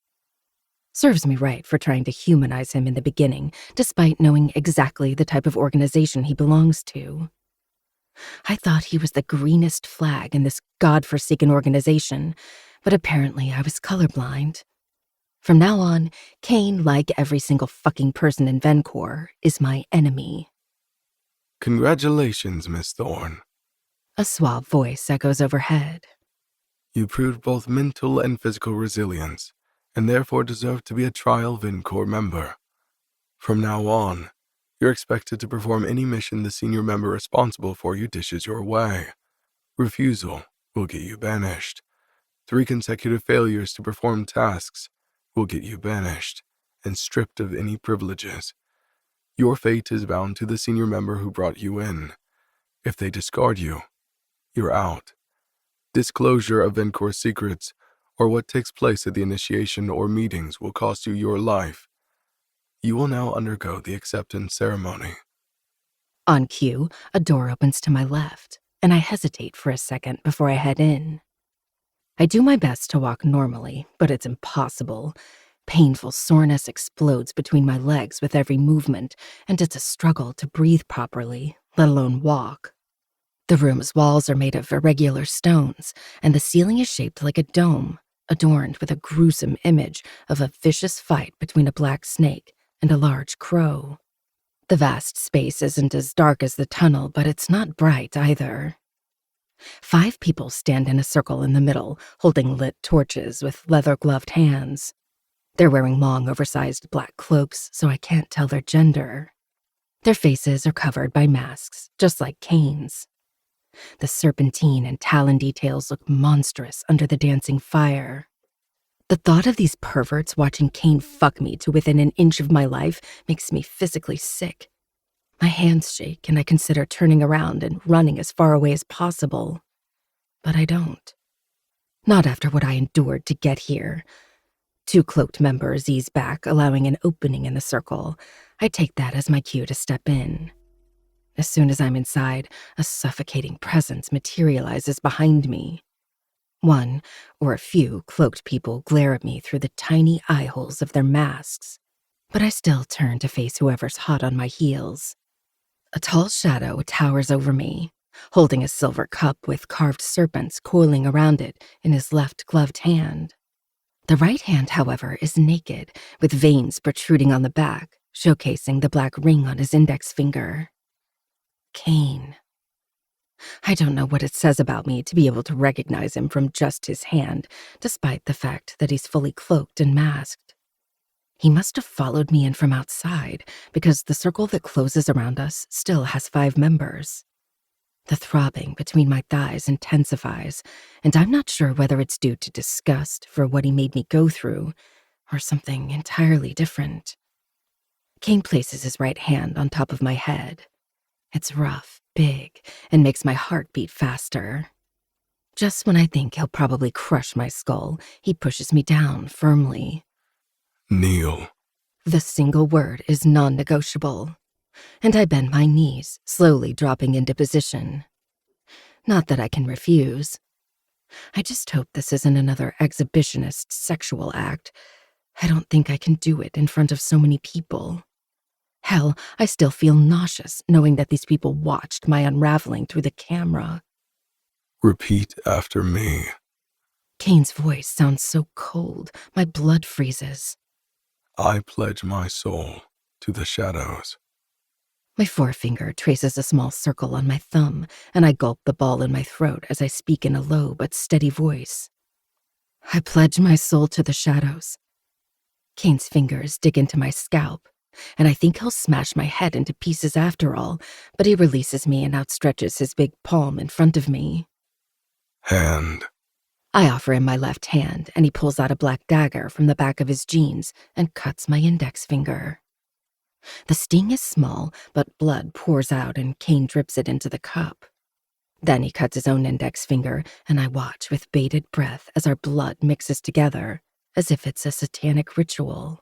Serves me right for trying to humanize him in the beginning, despite knowing exactly the type of organization he belongs to. I thought he was the greenest flag in this godforsaken organization, but apparently I was colorblind. From now on, Kane, like every single fucking person in Vencor, is my enemy. Congratulations, Miss Thorne. A suave voice echoes overhead. You proved both mental and physical resilience, and therefore deserve to be a trial Vencor member. From now on, you're expected to perform any mission the senior member responsible for you dishes your way. Refusal will get you banished. 3 consecutive failures to perform tasks will get you banished and stripped of any privileges. Your fate is bound to the senior member who brought you in. If they discard you, you're out. Disclosure of Vencor secrets or what takes place at the initiation or meetings will cost you your life. You will now undergo the acceptance ceremony. On cue, a door opens to my left, and I hesitate for a second before I head in. I do my best to walk normally, but it's impossible. Painful soreness explodes between my legs with every movement, and it's a struggle to breathe properly, let alone walk. The room's walls are made of irregular stones, and the ceiling is shaped like a dome, adorned with a gruesome image of a vicious fight between a black snake and a large crow. The vast space isn't as dark as the tunnel, but it's not bright either. 5 people stand in a circle in the middle, holding lit torches with leather-gloved hands. They're wearing long, oversized black cloaks, so I can't tell their gender. Their faces are covered by masks, just like Kane's. The serpentine and talon details look monstrous under the dancing fire. The thought of these perverts watching Kane fuck me to within an inch of my life makes me physically sick. My hands shake and I consider turning around and running as far away as possible. But I don't. Not after what I endured to get here. 2 cloaked members ease back, allowing an opening in the circle. I take that as my cue to step in. As soon as I'm inside, a suffocating presence materializes behind me. One, or a few, cloaked people glare at me through the tiny eye holes of their masks, but I still turn to face whoever's hot on my heels. A tall shadow towers over me, holding a silver cup with carved serpents coiling around it in his left gloved hand. The right hand, however, is naked, with veins protruding on the back, showcasing the black ring on his index finger. Cain. I don't know what it says about me to be able to recognize him from just his hand, despite the fact that he's fully cloaked and masked. He must have followed me in from outside, because the circle that closes around us still has 5 members. The throbbing between my thighs intensifies, and I'm not sure whether it's due to disgust for what he made me go through, or something entirely different. Cain places his right hand on top of my head. It's rough, big, and makes my heart beat faster. Just when I think he'll probably crush my skull, he pushes me down firmly. Kneel. The single word is non-negotiable, and I bend my knees, slowly dropping into position. Not that I can refuse. I just hope this isn't another exhibitionist sexual act. I don't think I can do it in front of so many people. Hell, I still feel nauseous knowing that these people watched my unraveling through the camera. Repeat after me. Cain's voice sounds so cold, my blood freezes. I pledge my soul to the shadows. My forefinger traces a small circle on my thumb, and I gulp the ball in my throat as I speak in a low but steady voice. I pledge my soul to the shadows. Cain's fingers dig into my scalp, and I think he'll smash my head into pieces after all, but he releases me and outstretches his big palm in front of me. Hand. I offer him my left hand, and he pulls out a black dagger from the back of his jeans and cuts my index finger. The sting is small, but blood pours out and Cain drips it into the cup. Then he cuts his own index finger, and I watch with bated breath as our blood mixes together, as if it's a satanic ritual.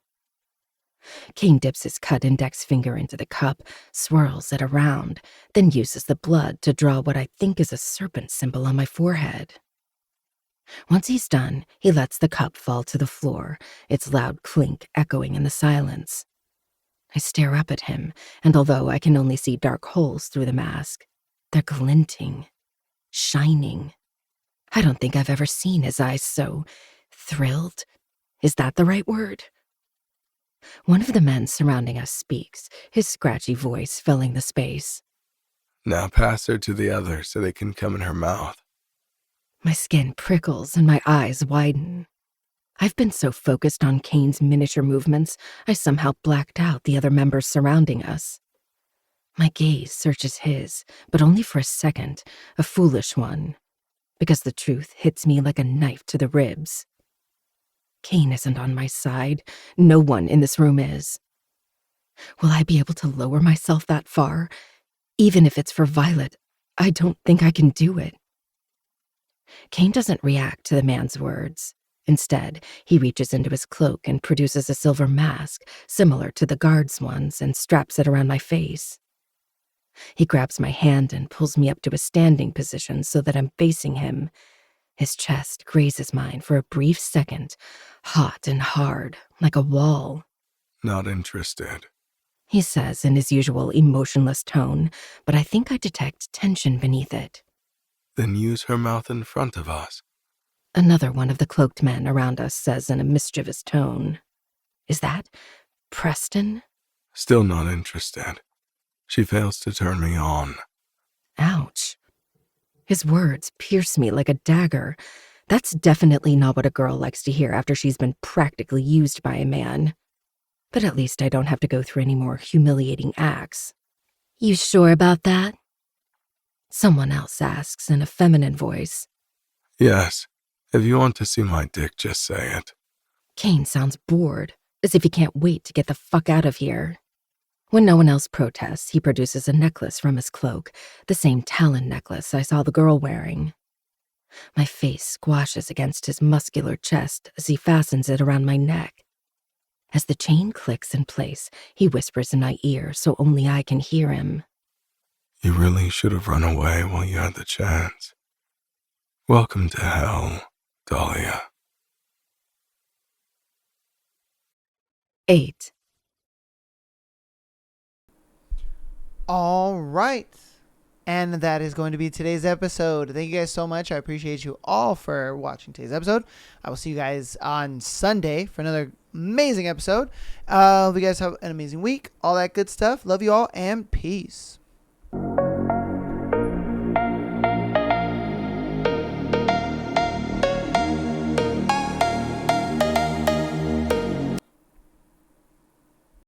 Cain dips his cut index finger into the cup, swirls it around, then uses the blood to draw what I think is a serpent symbol on my forehead. Once he's done, he lets the cup fall to the floor, its loud clink echoing in the silence. I stare up at him, and although I can only see dark holes through the mask, they're glinting, shining. I don't think I've ever seen his eyes so thrilled. Is that the right word? One of the men surrounding us speaks, his scratchy voice filling the space. Now pass her to the other so they can come in her mouth. My skin prickles and my eyes widen. I've been so focused on Cain's miniature movements, I somehow blacked out the other members surrounding us. My gaze searches his, but only for a second, a foolish one, because the truth hits me like a knife to the ribs. Cain isn't on my side. No one in this room is. Will I be able to lower myself that far? Even if it's for Violet, I don't think I can do it. Cain doesn't react to the man's words. Instead, he reaches into his cloak and produces a silver mask, similar to the guard's ones, and straps it around my face. He grabs my hand and pulls me up to a standing position so that I'm facing him. His chest grazes mine for a brief second, hot and hard, like a wall. Not interested, He says in his usual emotionless tone, but I think I detect tension beneath it. Then use her mouth in front of us. Another one of the cloaked men around us says in a mischievous tone. Is that Preston? Still not interested. She fails to turn me on. Ouch. His words pierce me like a dagger. That's definitely not what a girl likes to hear after she's been practically used by a man. But at least I don't have to go through any more humiliating acts. You sure about that? Someone else asks in a feminine voice. Yes. If you want to see my dick, just say it. Cain sounds bored, as if he can't wait to get the fuck out of here. When no one else protests, he produces a necklace from his cloak, the same talon necklace I saw the girl wearing. My face squashes against his muscular chest as he fastens it around my neck. As the chain clicks in place, he whispers in my ear so only I can hear him. You really should have run away while you had the chance. Welcome to hell, Dahlia. 8. All right. And that is going to be today's episode. Thank you guys so much. I appreciate you all for watching today's episode. I will see you guys on Sunday for another amazing episode. Hope you guys have an amazing week. All that good stuff. Love you all and peace.